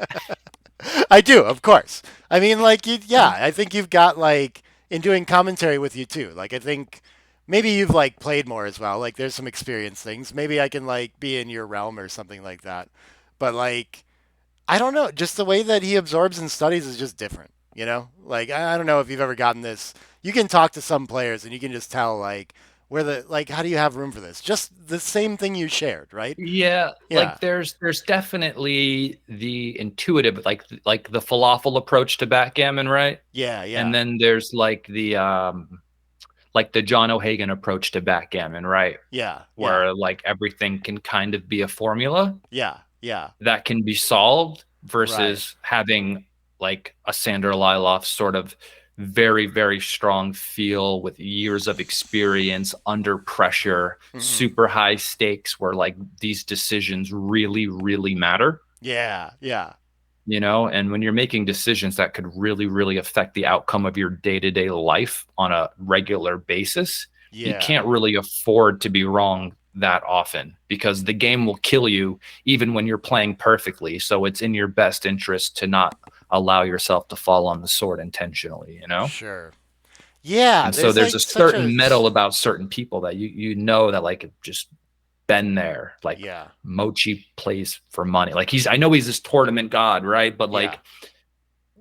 I do, of course. I mean, like, yeah, I think you've got like in doing commentary with you too. Like, I think maybe you've like played more as well. Like, there's some experience things. Maybe I can like be in your realm or something like that. But like, I don't know. Just the way that he absorbs and studies is just different. You know, like I don't know if you've ever gotten this. You can talk to some players and you can just tell like where the like how do you have room for this? Just the same thing you shared, right? Yeah, Yeah, like there's definitely the intuitive, like the falafel approach to backgammon, right? yeah, And yeah, then there's like the John O'Hagan approach to backgammon, right? yeah, yeah, Where like everything can kind of be a formula yeah, yeah. that can be solved Right. versus having like a Sander Liloff sort of very, very strong feel with years of experience under pressure, Hmm. super high stakes where like these decisions really, really matter, Yeah, yeah, you know? And when you're making decisions that could really, really affect the outcome of your day to day life on a regular basis, you yeah. can't really afford to be wrong that often because the game will kill you even when you're playing perfectly. So it's in your best interest to not allow yourself to fall on the sword intentionally, you know? Sure. Yeah, And so there's there's a like such certain a metal about certain people that you know that like have just been there. Like yeah, Mochi plays for money. Like I know he's this tournament god, right? But yeah, like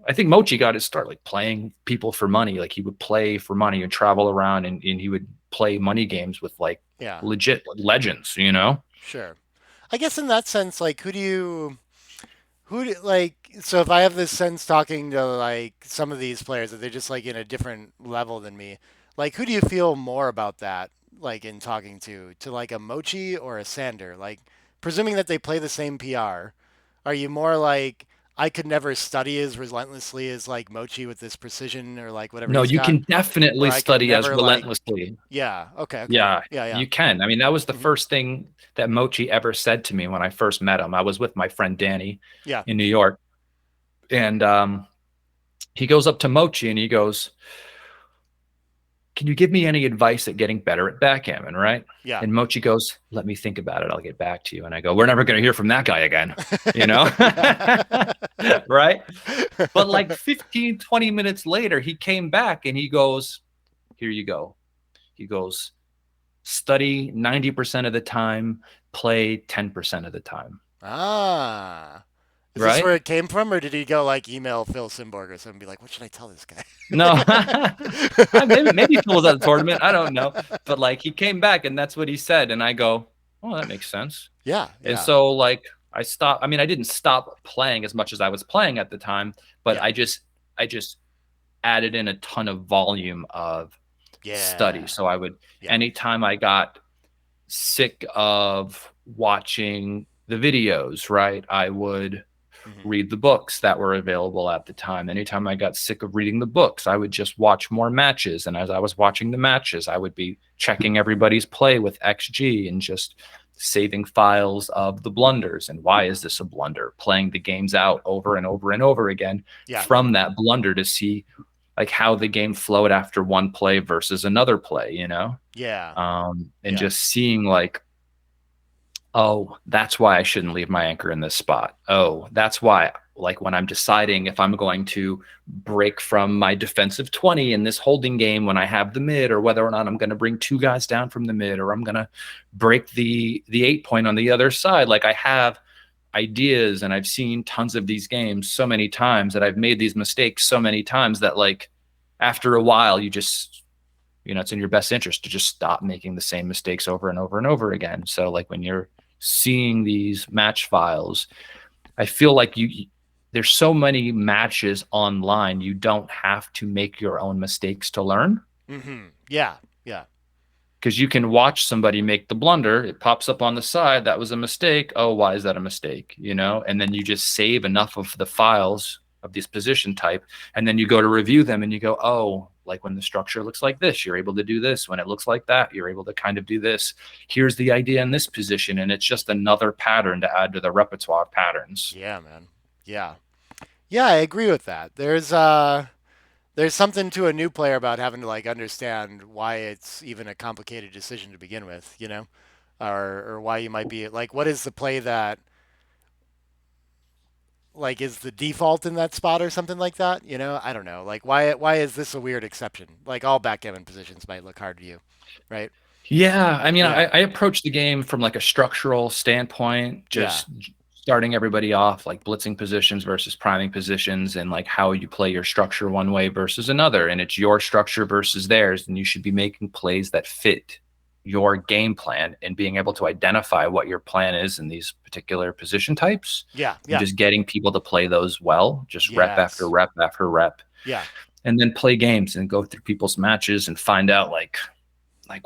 I think Mochi got his start like playing people for money. Like he would play for money and travel around and he would play money games with like yeah. legit legends, you know? Sure. I guess in that sense, like, like, so if I have this sense talking to like some of these players that they're just like in a different level than me, like, who do you feel more about that, like, in talking to like a Mochi or a Sander? Like, presuming that they play the same PR, are you more like, I could never study as relentlessly as like Mochi with this precision or like whatever No, he's you got, can or definitely I could study as never like, relentlessly. yeah, okay, okay, Yeah, yeah, yeah, you can. I mean, that was the hmm first thing that Mochi ever said to me when I first met him. I was with my friend Danny yeah, in New York, and he goes up to Mochi and he goes, "Can you give me any advice at getting better at backgammon?" Right? yeah, And Mochi goes, "Let me think about it. I'll get back to you." And I go, "We're never going to hear from that guy again," you know? yeah. Right? But like 15, 20 minutes later, he came back and he goes, "Here you go." He goes, study 90% of the time, play 10% of the time. Ah. Is this Right? where it came from, or did he go like email Phil Simborg or something and be like, what should I tell this guy? No. maybe Phil was at the tournament. I don't know. But like he came back and that's what he said. And I go, oh, that makes sense. Yeah, And yeah, so like I stopped. I mean, I didn't stop playing as much as I was playing at the time, but yeah, I just added in a ton of volume of study. yeah, So I would yeah, anytime I got sick of watching the videos, right? I would Hmm. read the books that were available at the time. Anytime I got sick of reading the books, I would just watch more matches. And as I was watching the matches, I would be checking everybody's play with XG and just saving files of the blunders and why is this a blunder, playing the games out over and over and over again Yeah. from that blunder to see like how the game flowed after one play versus another play, you know? Yeah. And Yeah. just seeing like, oh, that's why I shouldn't leave my anchor in this spot. Oh, that's why, like when I'm deciding if I'm going to break from my defensive 20 in this holding game when I have the mid, or whether or not I'm going to bring two guys down from the mid, or I'm going to break the 8 point on the other side. Like I have ideas and I've seen tons of these games so many times that I've made these mistakes so many times that like after a while you just, it's in your best interest to just stop making the same mistakes over and over and over again. So like when you're seeing these match files, I feel like there's so many matches online, you don't have to make your own mistakes to learn. Yeah. Yeah. Because you can watch somebody make the blunder, it pops up on the side, that was a mistake. Oh, why is that a mistake? And then you just save enough of the files of this position type, and then you go to review them and you go, oh, like when the structure looks like this, you're able to do this. When it looks like that, you're able to kind of do this. Here's the idea in this position, and it's just another pattern to add to the repertoire of patterns. Yeah, man. Yeah. Yeah, I agree with that. There's something to a new player about having to like understand why it's even a complicated decision to begin with, or why you might be like, what is the play that like is the default in that spot or something like that? I don't know. Like why is this a weird exception? Like all backgammon positions might look hard to you, right? Yeah, I mean, I, Yeah, I approach the game from like a structural standpoint, yeah, just starting everybody off like blitzing positions versus priming positions, and like how you play your structure one way versus another. And it's your structure versus theirs, and you should be making plays that fit your game plan and being able to identify what your plan is in these particular position types yeah, and yeah. just getting people to play those well, just rep after Yes. rep after rep, Yeah. and then play games and go through people's matches and find out like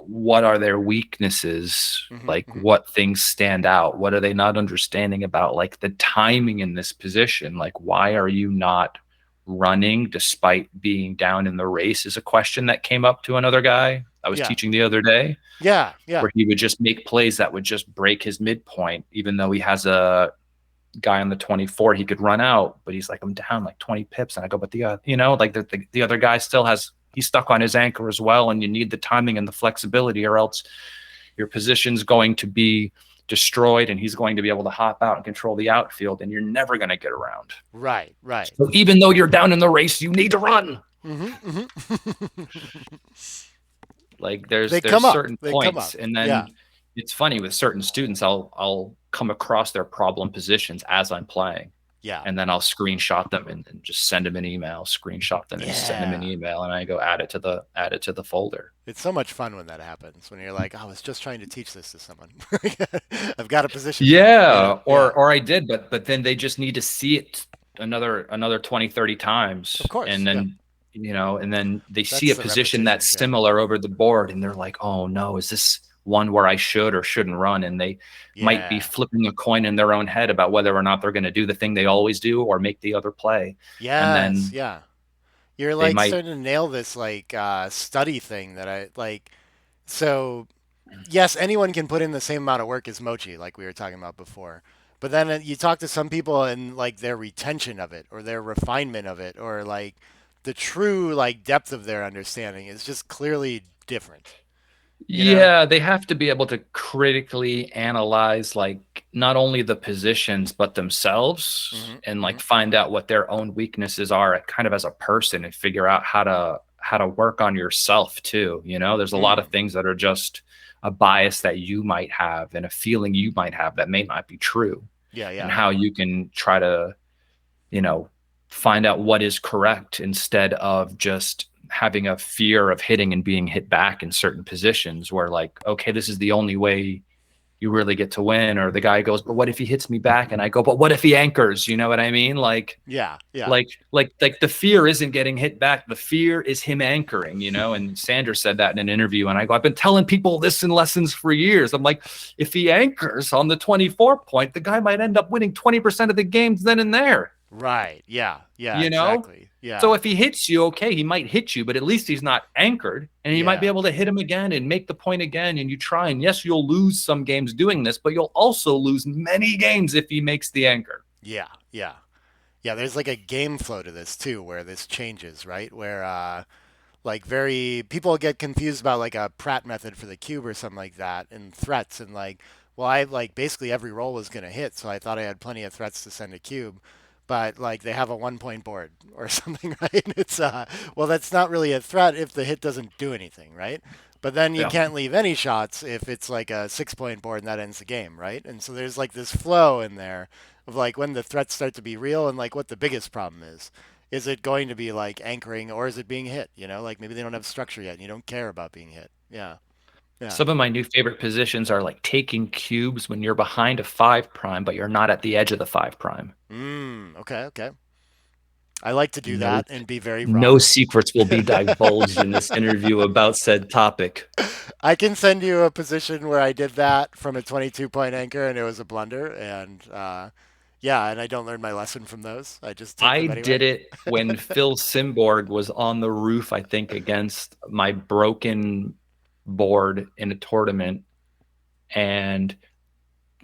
what are their weaknesses, Hmm. like Hmm. what things stand out, what are they not understanding about like the timing in this position, like why are you not running despite being down in the race, is a question that came up to another guy I was Yeah. teaching the other day, Yeah. Yeah. where he would just make plays that would just break his midpoint even though he has a guy on the 24 he could run out, but he's like, I'm down like 20 pips. And I go, but like the other guy still has, he's stuck on his anchor as well, and you need the timing and the flexibility, or else your position's going to be destroyed and he's going to be able to hop out and control the outfield, and you're never going to get around. Right. Right. So even though you're down in the race, you need to run. Hmm. Hmm. Like there's They there's come up. certain They come up. points, and Yeah. then it's funny with certain students, I'll come across their problem positions as I'm playing, Yeah. and then I'll screenshot them and just send them an email, screenshot them and send them an Yeah. email, and I go add it to the folder. It's so much fun when that happens. When you're like, I was just trying to teach this to someone. I've got a position now. Yeah. Yeah, Yeah. or I did, but then they just need to see it another 20, 30 Of times, course. and Yeah. then they see a That's the position repetition. that's Yeah. similar over the board, and they're like, "Oh no, is this one where I should or shouldn't run?" And they might be Yeah. flipping a coin in their own head about whether or not they're going to do the thing they always do or make the other play. And Yes. then Yeah. You're they like might. starting to nail this like study thing that I like. So yes, anyone can put in the same amount of work as Mochi, like we were talking about before. But then you talk to some people and like their retention of it or their refinement of it or like the true like depth of their understanding is just clearly different, you know? Yeah, they have to be able to critically analyze like not only the positions but themselves, Hmm. and Hmm. like find out what their own weaknesses are kind of as a person, and figure out how to work on yourself too. There's a lot of Mm. things that are just a bias that you might have and a feeling you might have that may not be true, Yeah, and yeah. how you can try to, you know, find out what is correct instead of just having a fear of hitting and being hit back in certain positions where like, okay, this is the only way you really get to win. Or the guy goes, but what if he hits me back? And I go, but what if he anchors? You know what I mean? Yeah, yeah. Like the fear isn't getting hit back. The fear is him anchoring, you know? And Sanders said that in an interview. And I go, I've been telling people this in lessons for years. I'm like, if he anchors on the 24 point, the guy might end up winning 20% of the games then and there, Right. Yeah. Yeah, you know? exactly. Yeah. So if he hits you, okay, he might hit you, but at least he's not anchored, and you might be Yeah. able to hit him again and make the point again. And you try, and yes, you'll lose some games doing this, but you'll also lose many games if he makes the anchor. Yeah. Yeah. Yeah, there's like a game flow to this too where this changes, right? Where like very people get confused about like a Pratt method for the cube or something like that and threats and like well I like basically every roll was going to hit so I thought I had plenty of threats to send a cube but like they have a 1 point board or something right it's well that's not really a threat if the hit doesn't do anything right but then you Yeah. can't leave any shots if it's like a 6 point board and that ends the game right and so there's like this flow in there of like when the threats start to be real and like what the biggest problem is it going to be like anchoring or is it being hit? You know, like maybe they don't have structure yet and you don't care about being hit. Yeah. Yeah. Some of my new favorite positions are like taking cubes when you're behind a five prime, but you're not at the edge of the five prime. Okay. Okay. I like to do No, that and be very no wrong. secrets will be divulged in this interview about said topic. I can send you a position where I did that from a 22 point anchor and it was a blunder. And yeah, and I don't learn my lesson from those. I just take I them anyway. did it when Phil Simborg was on the roof, I think, against my broken board in a tournament. And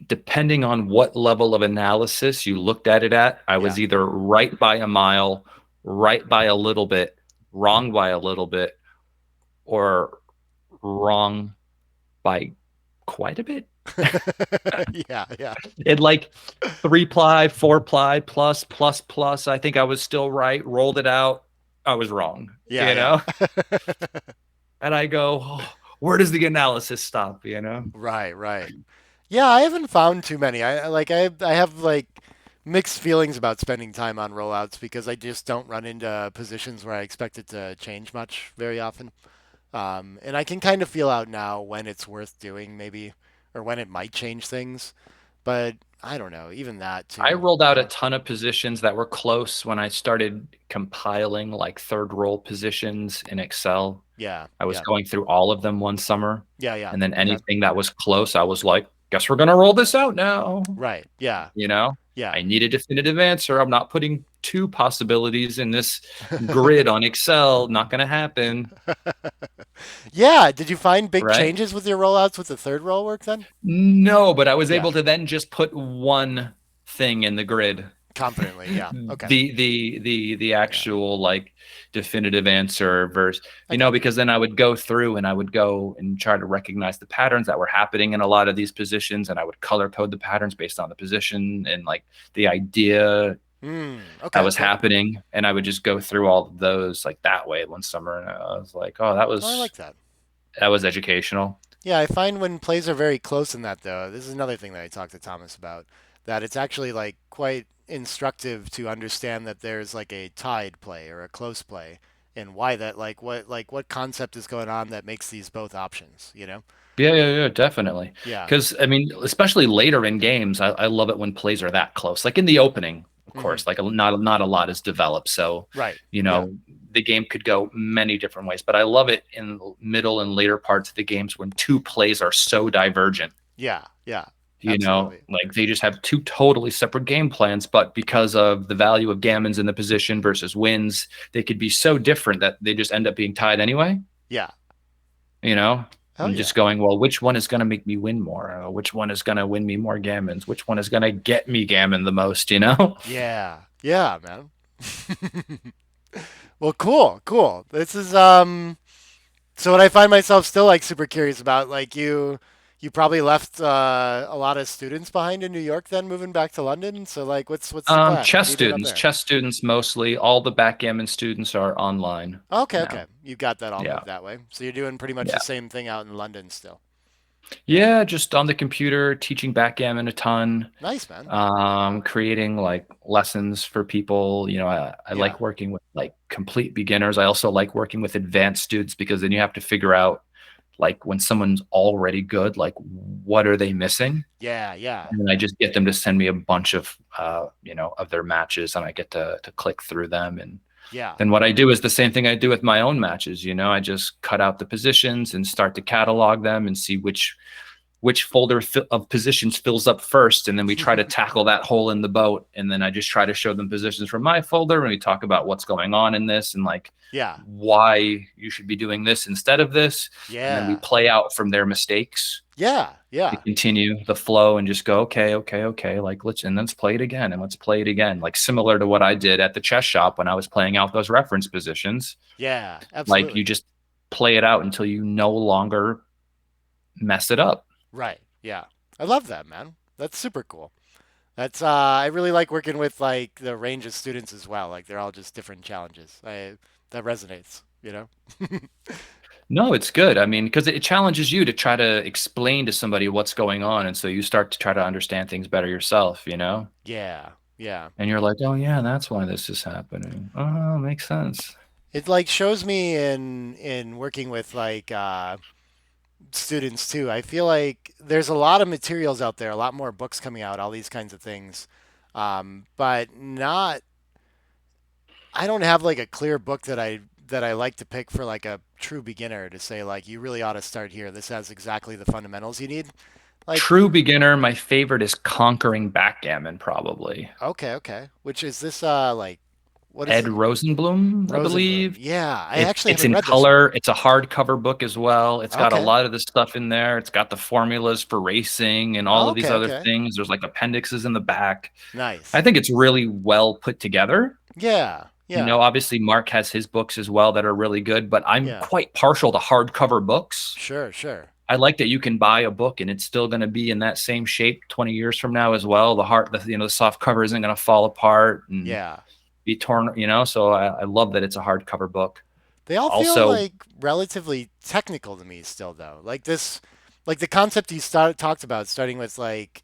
depending on what level of analysis you looked at it at, I Yeah. was either right by a mile, right by a little bit, wrong by a little bit, or wrong by quite a bit. Yeah. Yeah. It like 3 ply, 4 ply, plus, plus, plus. I think I was still right. Rolled it out. I was wrong, Yeah. you Yeah. know? And I go, oh, where does the analysis stop, you know? Right. Right. Yeah, I haven't found too many. I have like mixed feelings about spending time on rollouts because I just don't run into positions where I expect it to change much very often. And I can kind of feel out now when it's worth doing, maybe, or when it might change things. But I don't know, even that I too. rolled out a Yeah, ton of positions that were close when I started compiling like third roll positions in Excel. yeah, I was yeah, going through all of them one summer. yeah, yeah. And then Okay, anything that was close, I was like, guess we're going to roll this out now. right. Yeah, You know, yeah. I need a definitive answer. I'm not putting two possibilities in this grid on Excel. Not going to happen. Yeah. Did you find big Right. changes with your rollouts with the third roll work then? No, but I was Yeah, able to then just put one thing in the grid. confidently. Yeah. Okay. The Yeah, actual like definitive answer versus, I got you. because then I would go through and I would go and try to recognize the patterns that were happening in a lot of these positions, and I would color code the patterns based on the position and like the idea that Okay. was Okay. happening, and I would just go through all of those like that way one summer, and I was like, oh, that Oh, I was like that. that was educational. Yeah, I find when plays are very close in that though, this is another thing that I talked to Thomas about, that it's actually like quite instructive to understand that there's like a tied play or a close play and why that like what concept is going on that makes these both options, you know? Yeah, definitely. Yeah. Because I mean, especially later in games, I love it when plays are that close. Like in the opening, of Hmm. course, like not a lot is developed, so Right. you Yeah. know the game could go many different ways. But I love it in the middle and later parts of the games when two plays are so divergent. Yeah. Yeah. You know, Absolutely. like they just have two totally separate game plans, but because of the value of gammons in the position versus wins, they could be so different that they just end up being tied anyway. Yeah. You know, Hell and yeah. just going, well, which one is going to make me win more? Which one is going to win me more gammons? Which one is going to get me gammon the most, you know? Yeah. Yeah, man. Well, cool. Cool. This is so what I find myself still like super curious about, like you probably left a lot of students behind in New York then moving back to London. So like what's the plan? What are you doing up there? Chess students mostly. All the backgammon students are online Okay, now. okay. You got that all Yeah. moved that way. So you're doing pretty much the Yeah. same thing out in London still. Yeah. Yeah, just on the computer, teaching backgammon a ton, Nice, man. creating like lessons for people. I Yeah. like working with like complete beginners. I also like working with advanced students because then you have to figure out like when someone's already good, like what are they missing? Yeah, yeah, And I just get them to send me a bunch of of their matches, and I get to click through them. And yeah. then what I do is the same thing I do with my own matches. I just cut out the positions and start to catalog them and see which folder of positions fills up first, and then we try to tackle that hole in the boat. And then I just try to show them positions from my folder, and we talk about what's going on in this, and like Yeah, why you should be doing this instead of this. And then we yeah, play out from their mistakes yeah, to yeah. continue the flow and just go, okay, okay, okay, like let's play it again, and let's play it again, like similar to what I did at the chess shop when I was playing out those reference positions. Yeah, Like you absolutely. just play it out until you no longer mess it up. Right. Yeah. I love that, man. That's super cool. That's I really like working with like the range of students as well. Like they're all just different challenges. That resonates, you know? No, it's good. I mean, because it challenges you to try to explain to somebody what's going on. And so you start to try to understand things better yourself. Yeah. Yeah. And you're like, oh, yeah, that's why this is happening. Oh, makes sense. It like shows me in working with like students too. I feel like there's a lot of materials out there, a lot more books coming out, all these kinds of things. But not I don't have like a clear book that I like to pick for like a true beginner to say like you really ought to start here. This has exactly the fundamentals you need. Like True beginner, my favorite is Conquering Backgammon, probably. okay, okay. Which is this like what is Ed it? Rosenblum, I Rosenblum. believe. Yeah, I It, actually it's haven't in read this one. color. It's a hardcover book as well. It's got a Okay. lot of the stuff in there. It's got the formulas for racing and all of these Okay, other okay. things. There's like appendixes in the back. I Nice. think it's really well put together. Yeah, yeah, Obviously Mark has his books as well that are really good, but I'm yeah. quite partial to hardcover books. Sure, sure. I like that you can buy a book and it's still going to be in that same shape 20 years from now as well. The soft cover isn't going to fall apart and Yeah. be torn. So I love that it's a hardcover book. They all feel Also, like relatively technical to me still though. Like this like the concept you talked about starting with like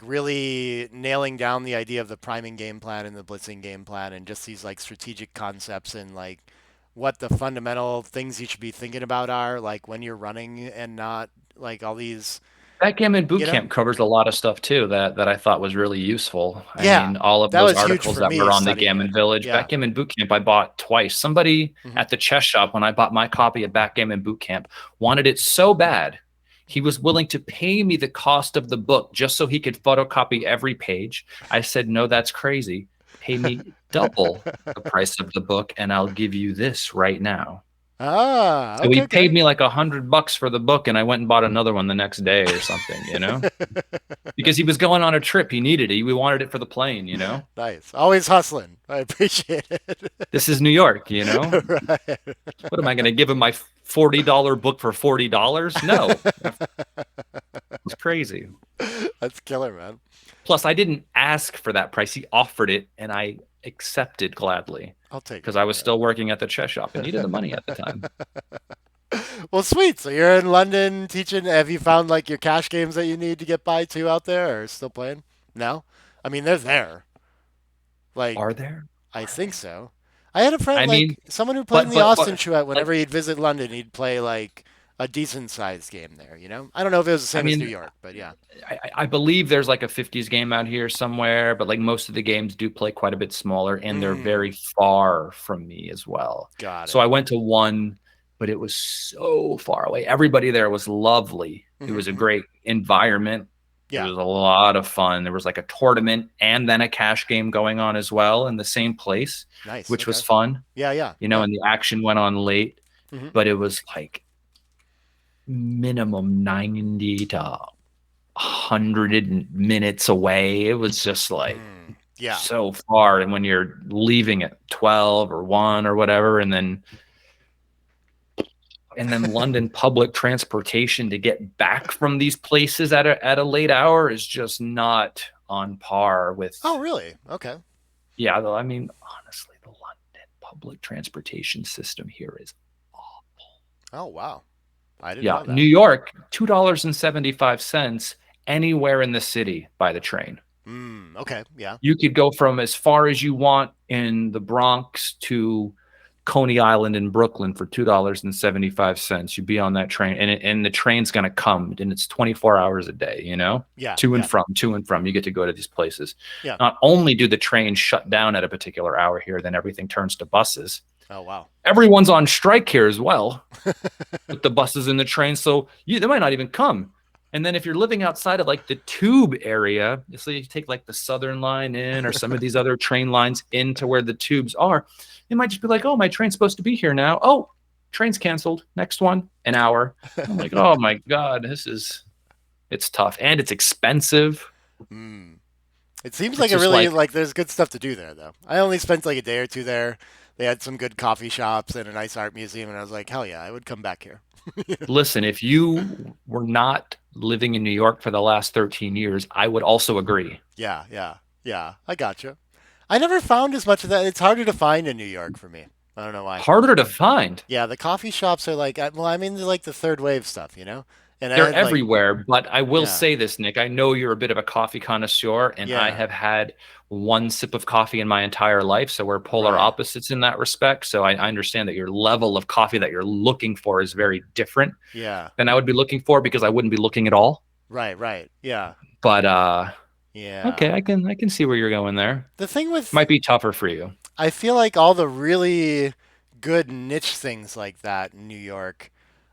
really nailing down the idea of the priming game plan and the blitzing game plan and just these like strategic concepts and like what the fundamental things you should be thinking about are like when you're running and not like all these, Backgammon you know? Bootcamp covers a lot of stuff too that I thought was really useful. I Yeah. mean, all of That those was huge articles for that me were on the studying it. Gammon Village. Yeah. Backgammon Bootcamp I bought twice. Somebody Hmm. at the chess shop when I bought my copy of Backgammon Bootcamp wanted it so bad. He was willing to pay me the cost of the book just so he could photocopy every page. I said, "No, that's crazy. Pay me double the price of the book and I'll give you this right now." Ah, So okay, he paid okay. me like $100 for the book, and I went and bought another one the next day or something, because he was going on a trip. He needed it. We wanted it for the plane. Nice. Always hustling. I appreciate it. This is New York. Right. What am I going to give him my $40 book for $40? No, it's crazy. That's killer, man. Plus, I didn't ask for that price. He offered it, and I accepted gladly I'll take because it. I was Yeah. still working at the chess shop and needed the money at the time. Well, sweet. So you're in London teaching. Have you found like your cash games that you need to get by too out there, or still playing? No. I mean, they're there. Like, Are there? I Are think they? so. I had a friend, I mean, like someone who played in but the but Austin but Chouette. like Whenever he'd visit London, he'd play like a decent sized game there. You know, I don't know if it was the I same as New mean, York, but yeah. I believe there's like a 50s game out here somewhere, but like most of the games do play quite a bit smaller and they're very Mm, far from me as well. got So it. I went to one, but it was so far away. Everybody there was lovely. It Hmm, was a hmm. great environment. It Yeah. was a lot of fun. There was like a tournament and then a cash game going on as well in the same place, Nice. which was Okay. fun, Yeah. Yeah. Yeah. and the action went on late, Hmm. but it was like minimum 90 to 100 minutes away. It was just like Mm, yeah. so far. And when you're leaving at 12 or 1 or whatever, and then London public transportation to get back from these places at a late hour is just not on par with. Oh, really? Okay. Yeah, though, I mean, honestly, the London public transportation system here is awful. Oh, wow. I didn't Yeah, know New that. York, $2.75 anywhere in the city by the train. Okay. Yeah. You could go from as far as you want in the Bronx to Coney Island in Brooklyn for $2.75. You be on that train, and the train's gonna come, and it's 24 hours a day. Yeah, To and yeah, from, to and from. You get to go to these places. yeah. Not only do the trains shut down at a particular hour here, then everything turns to buses. Oh, wow. Everyone's on strike here as well, with the buses and the trains. So they might not even come. And then if you're living outside of like the tube area, so you take like the Southern line in or some of these other train lines into where the tubes are, it might just be like, oh, my train's supposed to be here now. Oh, train's canceled. Next one, an hour. I'm like, oh my God, it's tough. And it's expensive. Mm. It seems It's like a just really like, like there's good stuff to do there though. I only spent like a day or two there. They had some good coffee shops and a nice art museum, and I was like, hell yeah, I would come back here. listen, if you were not living in New York for the last 13 years, I would also agree. Yeah, yeah, yeah. I gotcha. I never found as much of that. It's harder to find in New York for me. I don't know why. Harder to find. Yeah, the coffee shops are like, well, I'm into like the third wave stuff, And I They're had like, everywhere, but I will yeah, say this, Nick. I know you're a bit of a coffee connoisseur, and I yeah, have had one sip of coffee in my entire life. So we're polar right, opposites in that respect. So I understand that your level of coffee that you're looking for is very different yeah, than I would be looking for, because I wouldn't be looking at all. right, right, yeah, But yeah. okay, I can see where you're going there. The thing with Might be tougher for you. I feel like all the really good niche things like that in New York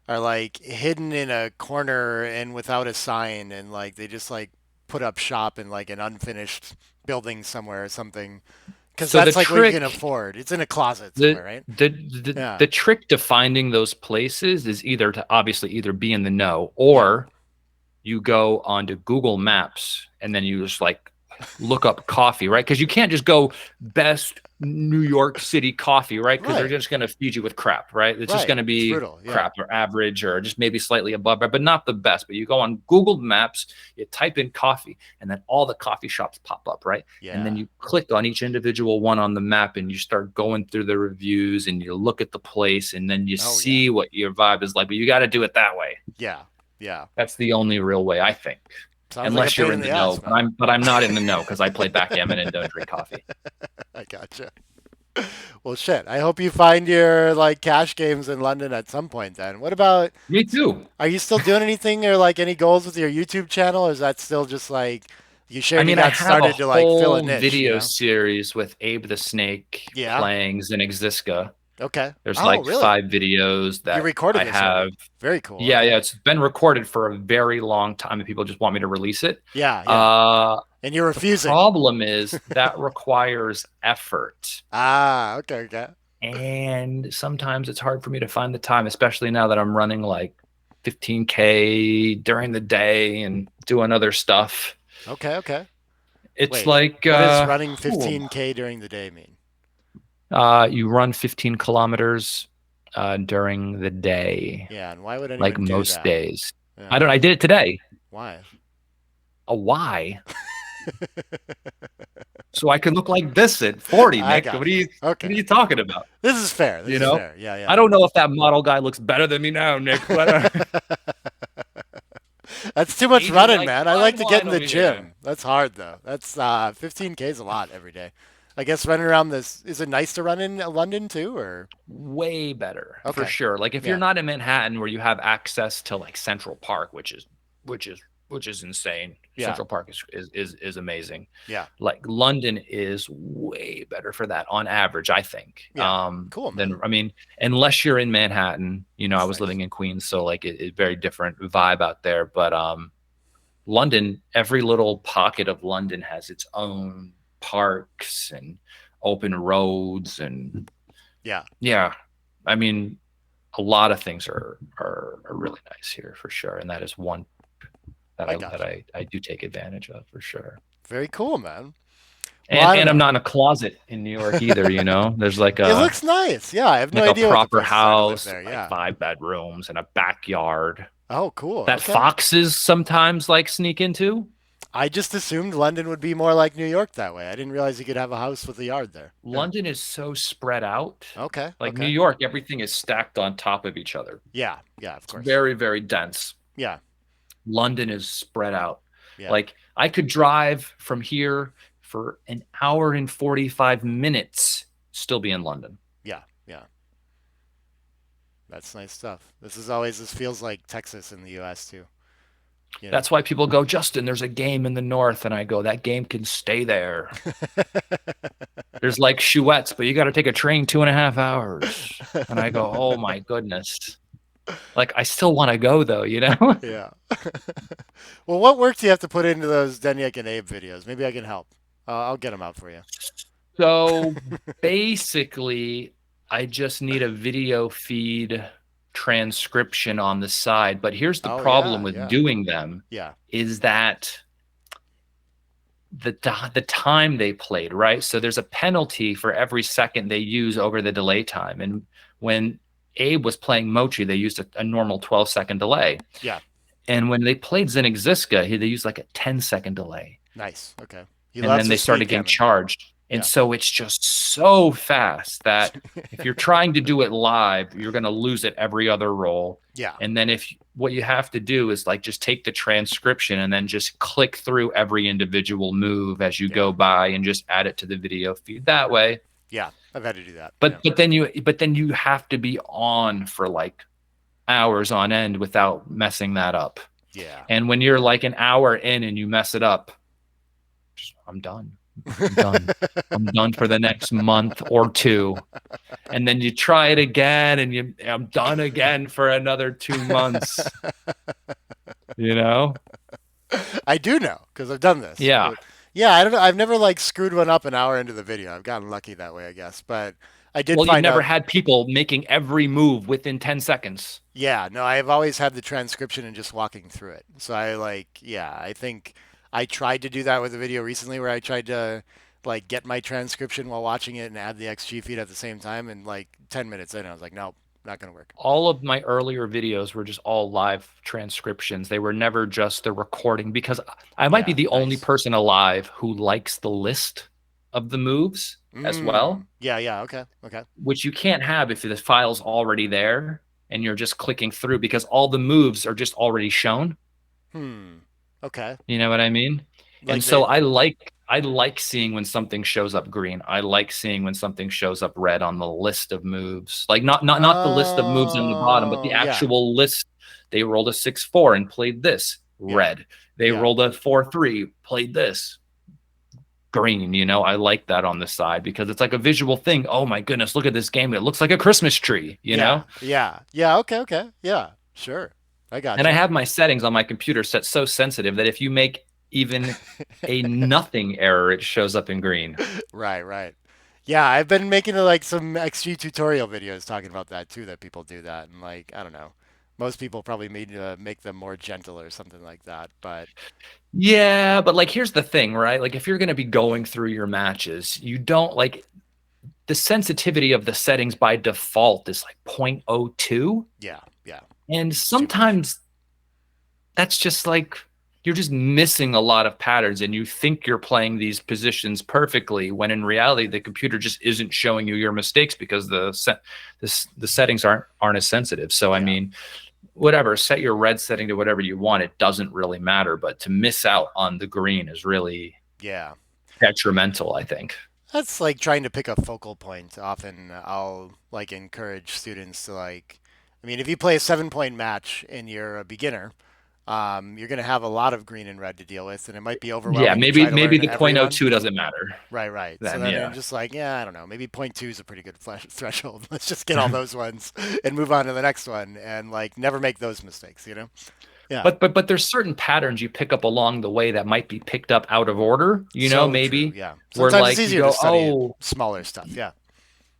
are like hidden in a corner and without a sign, and like they just like put up shop in like an unfinished building somewhere or something because So the that's like what you can trick afford. It's in a closet the somewhere, right? the the, Yeah, the trick to finding those places is either to obviously either be in the know, yeah, or you go onto Google Maps and then you just like look up coffee, right? Because you can't just go best New York City coffee, right? Because they're right, just going to feed you with crap, right? It's just right. going to It's be brutal. Yeah, crap or average or just maybe slightly above, but not the best. But you go on Google Maps, you type in coffee, and then all the coffee shops pop up, right? And then yeah. you click on each individual one on the map and you start going through the reviews and you look at the place and then you Oh yeah, see what your vibe is like. But you got to do it that way. yeah, yeah. That's the only real way, I think. Sounds like a Unless pain you're in in the the know, ass, but man. I'm not in the know because I play backgammon and don't drink coffee. I gotcha. Well, shit. I hope you find your like cash games in London at some point. Then, what about? Me too. Are you still doing anything or like any goals with your YouTube channel, or is that still just like you I shared you mean, I got have a started to like fill a whole niche? video series with Abe the Snake Yeah. playing Zynixiska. Okay. There's Oh, like really? 5 videos You that recorded I this already? have. Very cool. Yeah, Okay. yeah, it's been recorded for a very long time, and people just want me to release it. Yeah, yeah. Uh, And you're the refusing. problem is that requires effort. Ah, okay, okay. And sometimes it's hard for me to find the time, especially now that I'm running like 15K during the day and doing other stuff. Okay, okay. It's Wait. like What does running 15K during the day mean? you run 15 kilometers during the day, Yeah, and why would like anyone do most that? days. I Yeah. don't. I did it today. Why? Why? So I can look like this at 40, I Nick. What are gotcha. you? What are Okay. you talking about? This is fair. This You is know, fair. Yeah, I yeah. don't know if that model guy looks better than me now, Nick. But That's too much Asian running, like man. I like fine to get wine in the over here. gym. That's hard though. That's 15K is a lot every day. I guess running around this is it nice to run in London too, or Way better for okay, sure. Like if you're yeah, not in Manhattan where you have access to like Central Park, which is which is insane. yeah, Central Park is amazing. yeah, Like London is way better for that on average, I think. yeah. Cool, man. Then I mean, unless you're in Manhattan, I That's was nice. living in Queens, so like it very different vibe out there. But London, every little pocket of London has its own parks and open roads and Yeah, yeah, I mean, a lot of things are really nice here for sure, and that is one that I I that gotcha. I do take advantage of for sure. Very cool, man. Well, And I don't and I'm know. not in a closet in New York either. There's like It a looks nice. Yeah, I have no like a idea what the proper prices are to live house, there. like Yeah. 5 bedrooms and a backyard Oh, cool. that Okay. foxes sometimes like sneak into. I just assumed London would be more like New York that way. I didn't realize you could have a house with a yard there. Yeah. London is so spread out. Okay. Like New Okay. York, everything is stacked on top of each other. Yeah. Yeah. Of It's course. very, very dense. Yeah. London is spread out. Yeah. Like I could drive from here for an hour and 45 minutes, still be in London. Yeah. Yeah. That's nice stuff. This feels like Texas in the U.S. too. You know. That's why people go, Justin, there's a game in the north. And I go, that game can stay there. There's like Chouettes, but you got to take a train 2.5 hours. And I go, oh my goodness. Like, I still want to go though, you know? Yeah. Well, what work do you have to put into those Deniak and Abe videos? Maybe I can help. I'll get them out for you. So basically, I just need a video feed transcription on the side. But here's the Oh problem yeah, with yeah, doing them yeah, is that the time they played, right? So there's a penalty for every second they use over the delay time. And when Abe was playing Mochi, they used a normal 12-second delay. yeah. And when they played Zenixiska, they used like a 10-second delay. Nice. Okay. He And loves then they his speed started getting gammon. charged. And Yeah. so it's just so fast that if you're trying to do it live, you're going to lose it every other roll. Yeah. And then if what you have to do is like just take the transcription and then just click through every individual move as you Yeah. go by and just add it to the video feed that way. Yeah. I've had to do that. But Yeah. but then you have to be on for like hours on end without messing that up. Yeah. And when you're like an hour in and you mess it up, I'm done. I'm done. I'm done for the next month or two. And then you try it again and I'm done again for another 2 months, you know? I do know because I've done this. Yeah. Yeah, I don't know. I've never like screwed one up an hour into the video. I've gotten lucky that way, I guess. But I did Well, you've find never out. had people making every move within 10 seconds. Yeah, no, I've always had the transcription and just walking through it. So I like, yeah, I think I tried to do that with a video recently where I tried to like get my transcription while watching it and add the XG feed at the same time. And like 10 minutes in, I was like, nope, not gonna work. All of my earlier videos were just all live transcriptions. They were never just the recording because I might be Yeah, the only nice. person alive who likes the list of the moves as well, Yeah, yeah, okay, okay. which you can't have if the file's already there and you're just clicking through because all the moves are just already shown. Hmm. Okay. You know what I mean? And Like so the I like seeing when something shows up green. I like seeing when something shows up red on the list of moves. Like not the list of moves on the bottom, but the Oh, yeah, actual list. They rolled a 6-4 and played this yeah, red. They yeah. rolled a 4-3, played this green. I like that on the side because it's like a visual thing. Oh my goodness, look at this game. It looks like a Christmas tree, you Yeah, know? yeah, yeah. Okay, okay. Yeah, sure. I And I gotcha. have my settings on my computer set so sensitive that if you make even a nothing error, it shows up in green. Right, right. Yeah, I've been making like some XG tutorial videos talking about that too, that people do that. And like, I don't know. Most people probably need to make them more gentle or something like that. But Yeah, but like here's the thing, right? Like if you're going to be going through your matches, you don't like the sensitivity of the settings by default is like 0.02. yeah, yeah, And it's too much. sometimes that's just like you're just missing a lot of patterns and you think you're playing these positions perfectly when in reality the computer just isn't showing you your mistakes because the settings aren't as sensitive. So I Yeah, mean, whatever, set your red setting to whatever you want. It doesn't really matter, but to miss out on the green is really yeah. detrimental, I think. That's like trying to pick a focal point. Often I'll like encourage students to like, I mean, if you play a 7 point match and you're a beginner, you're going to have a lot of green and red to deal with, and it might be Yeah, overwhelming to maybe try to maybe learn the everyone. 0.02 doesn't matter Right, right. So then, then I'm yeah. just like, yeah, I don't know. Maybe point two is a pretty good threshold. Let's just get all those ones and move on to the next one and like never make those mistakes, you know? Yeah. But there's certain patterns you pick up along the way that might be picked up out of order, So true. maybe Yeah. where Sometimes it's like you easier to go, study oh, smaller stuff. Yeah.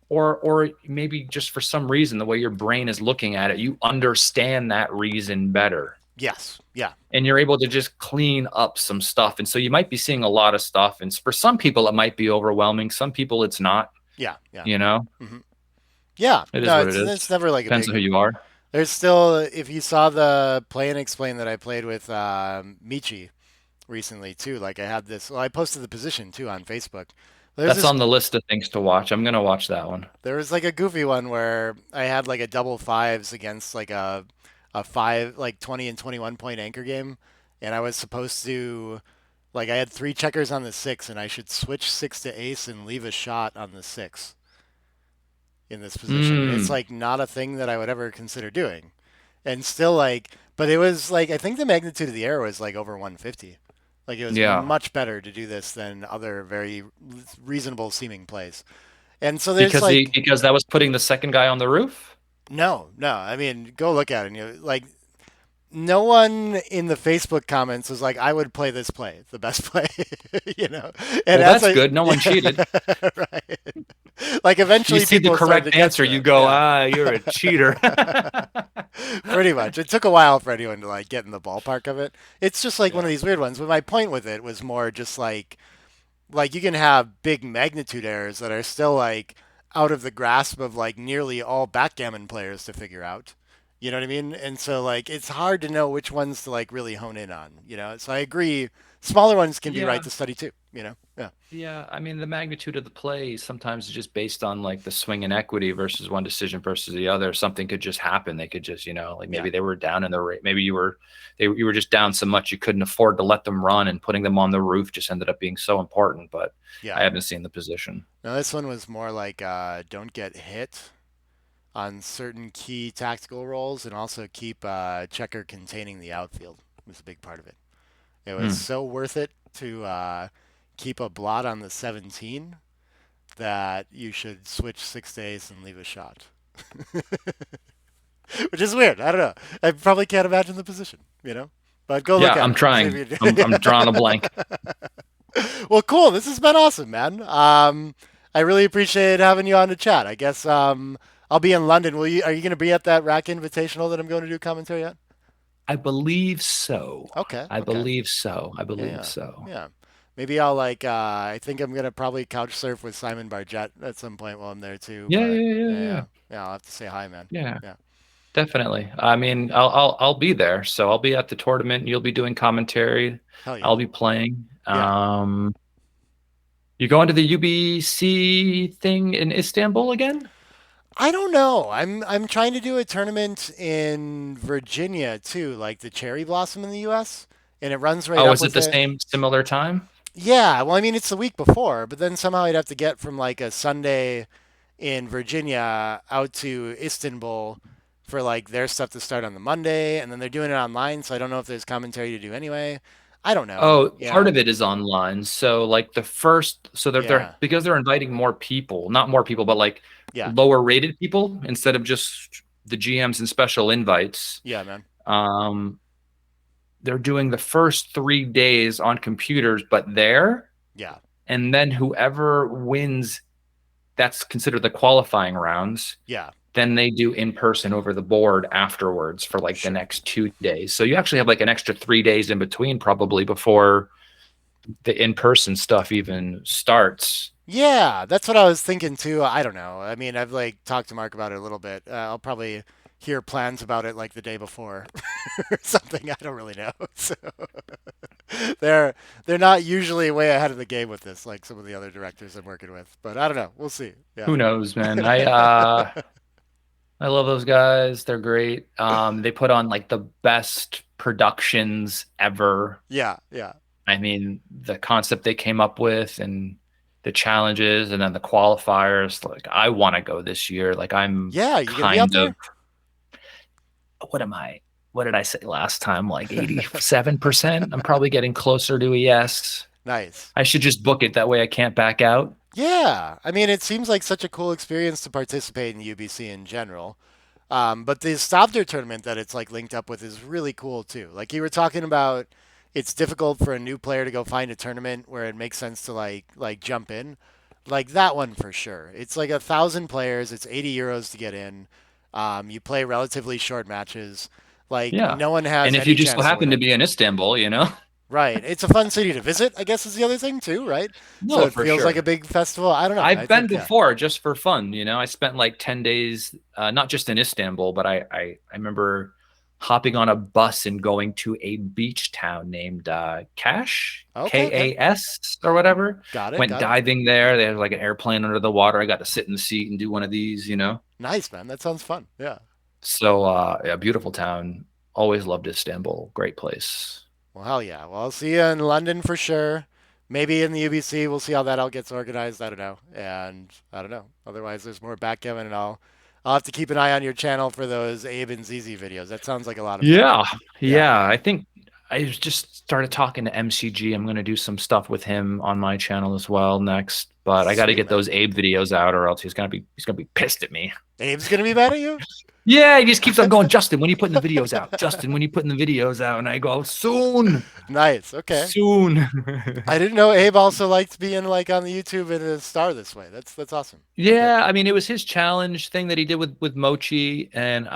or maybe just for some reason the way your brain is looking at it, you understand that reason better. Yes. Yeah. And you're able to just clean up some stuff. And so you might be seeing a lot of stuff. And for some people, it might be overwhelming. Some people, it's not, Yeah. Yeah. you know, hmm Yeah. it is No, what it it's is. never like a Depends on big. who you are. There's still, if you saw the play and explain that I played with Michi recently too, like I had this, well, I posted the position too on Facebook. There's That's this on the list of things to watch. I'm going to watch that one. There was like a goofy one where I had like a double fives against like a five like 20 and 21 point anchor game, and I was supposed to like I had three checkers on the six, and I should switch six to ace and leave a shot on the six. in this position. It's Mm, like not a thing that I would ever consider doing. And still like, but it was like, I think the magnitude of the error was like over 150. Like it was yeah. much better to do this than other very reasonable seeming plays. And so there's Because like, that was putting the second guy on the roof? no, no. I mean, go look at it. And you like no one in the Facebook comments was like, I would play this play, the best play, you know. And Well, as that's I, good. No one cheated. yeah, right. Like You eventually see the people started to correct get answer, to you it. go, Yeah. ah, you're a cheater. Pretty much. It took a while for anyone to like get in the ballpark of it. It's just like one of Yeah. these weird ones. But my point with it was more just like you can have big magnitude errors that are still like out of the grasp of like nearly all backgammon players to figure out. You know what I mean? And so like it's hard to know which ones to like really hone in on, you know? So I agree smaller ones can be right Yeah. to study too, you know? Yeah. Yeah, I mean the magnitude of the play sometimes is just based on like the swing in equity versus one decision versus the other. Something could just happen. They could just, like Yeah. maybe they were down in the rate. Maybe you were just down so much you couldn't afford to let them run, and putting them on the roof just ended up being so important. But I Yeah. haven't seen the position. Now this one was more like don't get hit on certain key tactical roles and also keep checker containing the outfield was a big part of it. It was Hmm. so worth it to keep a blot on the 17 that you should switch 6 days and leave a shot. Which is weird. I don't know. I probably can't imagine the position, you know? But go look Yeah, at I'm it. See if trying. you do. I'm drawing a blank. Well, cool. This has been awesome, man. I really appreciate having you on the chat. I guess I'll be in London. Will you? Are you going to be at that Rack Invitational that I'm going to do commentary at? I believe so. Okay. I Okay. believe so. I Yeah. believe Yeah. so. Yeah. Maybe I'll like. I think I'm gonna probably couch surf with Simon Barjett at some point while I'm there too. Yeah, But yeah, yeah, yeah, yeah. yeah, yeah. I'll have to say hi, man. Yeah. Yeah. Definitely. I mean, I'll be there. So I'll be at the tournament. You'll be doing commentary. Hell yeah. I'll be playing. Yeah. You going to the UBC thing in Istanbul again? I don't know. I'm trying to do a tournament in Virginia too, like the Cherry Blossom in the U.S. And it runs right Oh, up is it with the it. same similar time? Yeah, well, I mean, it's the week before, but then somehow I'd have to get from like a Sunday in Virginia out to Istanbul for like their stuff to start on the Monday, and then they're doing it online, so I don't know if there's commentary to do anyway. I don't know. Oh, part Yeah, of it is online. So like the first, so they're yeah, because they're inviting more people, not more people, but like yeah, lower rated people instead of just the GMs and special invites. yeah, man. Um, they're doing the first 3 days on computers, but there, Yeah, and then whoever wins, that's considered the qualifying rounds. yeah, Then they do in person over the board afterwards for like the sure. next 2 days. So you actually have like an extra 3 days in between probably before the in person stuff even starts. Yeah, that's what I was thinking too. I don't know. I mean, I've like talked to Mark about it a little bit. I'll probably hear plans about it like the day before or something. I don't really know. So they're they're not usually way ahead of the game with this, like some of the other directors I'm working with. But I don't know. We'll see. Yeah. Who knows, man? I love those guys. They're great. They put on like the best productions ever. Yeah. Yeah. I mean, the concept they came up with and the challenges and then the qualifiers, like I want to go this year. Like I'm Yeah. You gonna be out kind of there? what am I? What did I say last time? Like 87%? I'm probably getting closer to a yes. Nice. I should just book it that way I can't back out. Yeah. I mean, it seems like such a cool experience to participate in UBC in general. But the Stavter tournament that it's like linked up with is really cool too. Like you were talking about, it's difficult for a new player to go find a tournament where it makes sense to like jump in. Like that one for sure. It's like 1,000 players. It's €80 to get in. You play relatively short matches. Like Yeah. no one And has if you any just so chance to win happen to it. be in Istanbul. Right. It's a fun city to visit, I guess is the other thing too, right? So No, it for feels like a sure. big festival. I don't know. I I've been think yeah. before just for fun. I spent like 10 days, not just in Istanbul, but I remember hopping on a bus and going to a beach town named Kash, Okay, okay. Kas or whatever. Got it, Went got it. diving there. They had like an airplane under the water. I got to sit in the seat and do one of these. Nice, man. That sounds fun. Yeah. So, yeah, beautiful town. Always loved Istanbul. Great place. Well, hell yeah. Well, I'll see you in London for sure. maybe in the UBC, we'll see how that all gets organized. I don't know, and I don't know. Otherwise, there's more backgammon, and I'll have to keep an eye on your channel for those Abe and ZZ videos. That sounds like a lot of fun. Yeah, Yeah, yeah. I think I just started talking to MCG. I'm going to do some stuff with him on my channel as well next. But I got to sweet get man. those Abe videos out, or else he's gonna be pissed at me. Abe's gonna be mad at you. Yeah, he just keeps on going, Justin, when are you putting the videos out? Justin, when are you putting the videos out? And I go, soon, Nice. Okay. soon. I didn't know Abe also liked being like on the YouTube and a star this way. That's awesome. Okay. Yeah, I mean, it was his challenge thing that he did with Mochi, and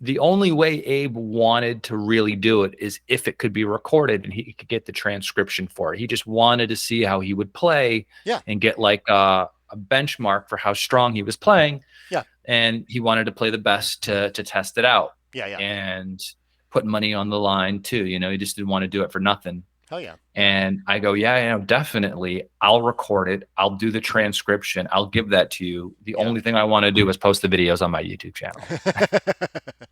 the only way Abe wanted to really do it is if it could be recorded and he could get the transcription for it. He just wanted to see how he would play Yeah. and get like a benchmark for how strong he was playing, Yeah. and he wanted to play the best to test it out Yeah. Yeah. and put money on the line too. He just didn't want to do it for nothing. Hell yeah. And I go, yeah, definitely. I'll record it. I'll do the transcription. I'll give that to you. The Yeah. only thing I want to do is post the videos on my YouTube channel.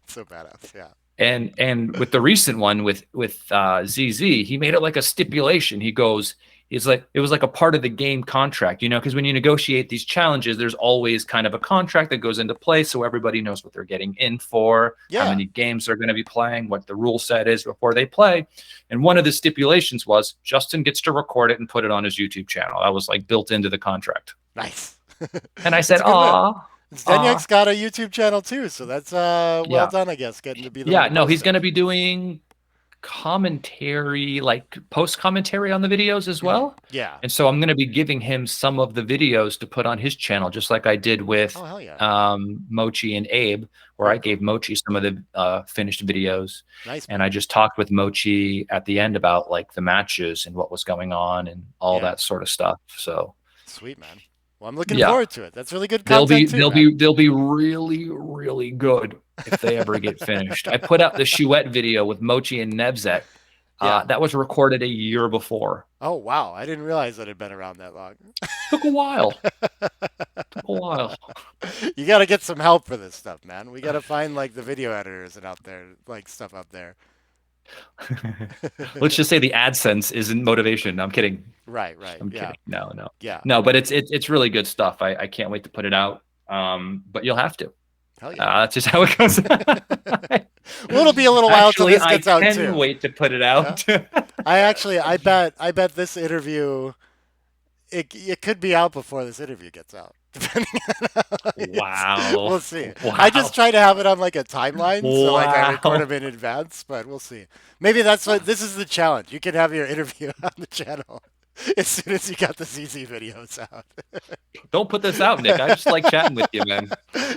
So badass. Yeah. And with the recent one with ZZ, he made it like a stipulation. He's like, it was like a part of the game contract, because when you negotiate these challenges, there's always kind of a contract that goes into place so everybody knows what they're getting in for, how Yeah. many games they're going to be playing, what the rule set is before they play. And one of the stipulations was Justin gets to record it and put it on his YouTube channel. That was like built into the contract. Nice. And I That's said, a good move. "Aw, Zdenyak's aw, got a YouTube channel too, so that's well yeah, done, I guess, getting to be the one yeah." to No, post he's it. going to be doing commentary, like post commentary on the videos as well. Yeah. And so I'm going to be giving him some of the videos to put on his channel, just like I did with Oh hell yeah. Mochi and Abe, where I Very gave cool. Mochi some of the finished videos. Nice And man. I just talked with Mochi at the end about like the matches and what was going on and all Yeah. that sort of stuff. So Sweet man. Well, I'm looking yeah, forward to it. That's really good they'll be content too, they'll man. be they'll be really, really good if they ever get finished. I put out the Chouette video with Mochi and Nevzet. Yeah. That was recorded a year before. Oh wow, I didn't realize that it had been around that long. Took a while. Took a while. You got to get some help for this stuff, man. We got to find like the video editors and out there, like stuff out there. Let's just say the AdSense isn't motivation. No, I'm kidding. Right, right. I'm Yeah. kidding. No, no, Yeah. no. But it's really good stuff. I can't wait to put it out. But you'll have to. Hell yeah. That's just how it goes. Well, it'll be a little while till Actually, this I gets out can too. wait to put it Yeah. out. I bet this interview it could be out before this interview gets out. Depending on how Wow. we'll see. I just Wow. try to have it on like a timeline, so like I record Wow. them in advance, but we'll see. Maybe that's what this is the challenge. You can have your interview on the channel as soon as you got the ZZ videos out. Don't put this out, Nick. I just like chatting with you, man.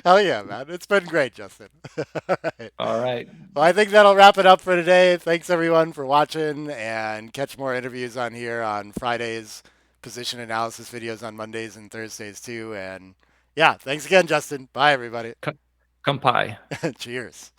Hell yeah, man. It's been great, Justin. All right. All right. Well, I think that'll wrap it up for today. Thanks everyone for watching, and catch more interviews on here on Fridays, position analysis videos on Mondays and Thursdays too. And yeah, thanks again, Justin. Bye, everybody. Come pie. Cheers.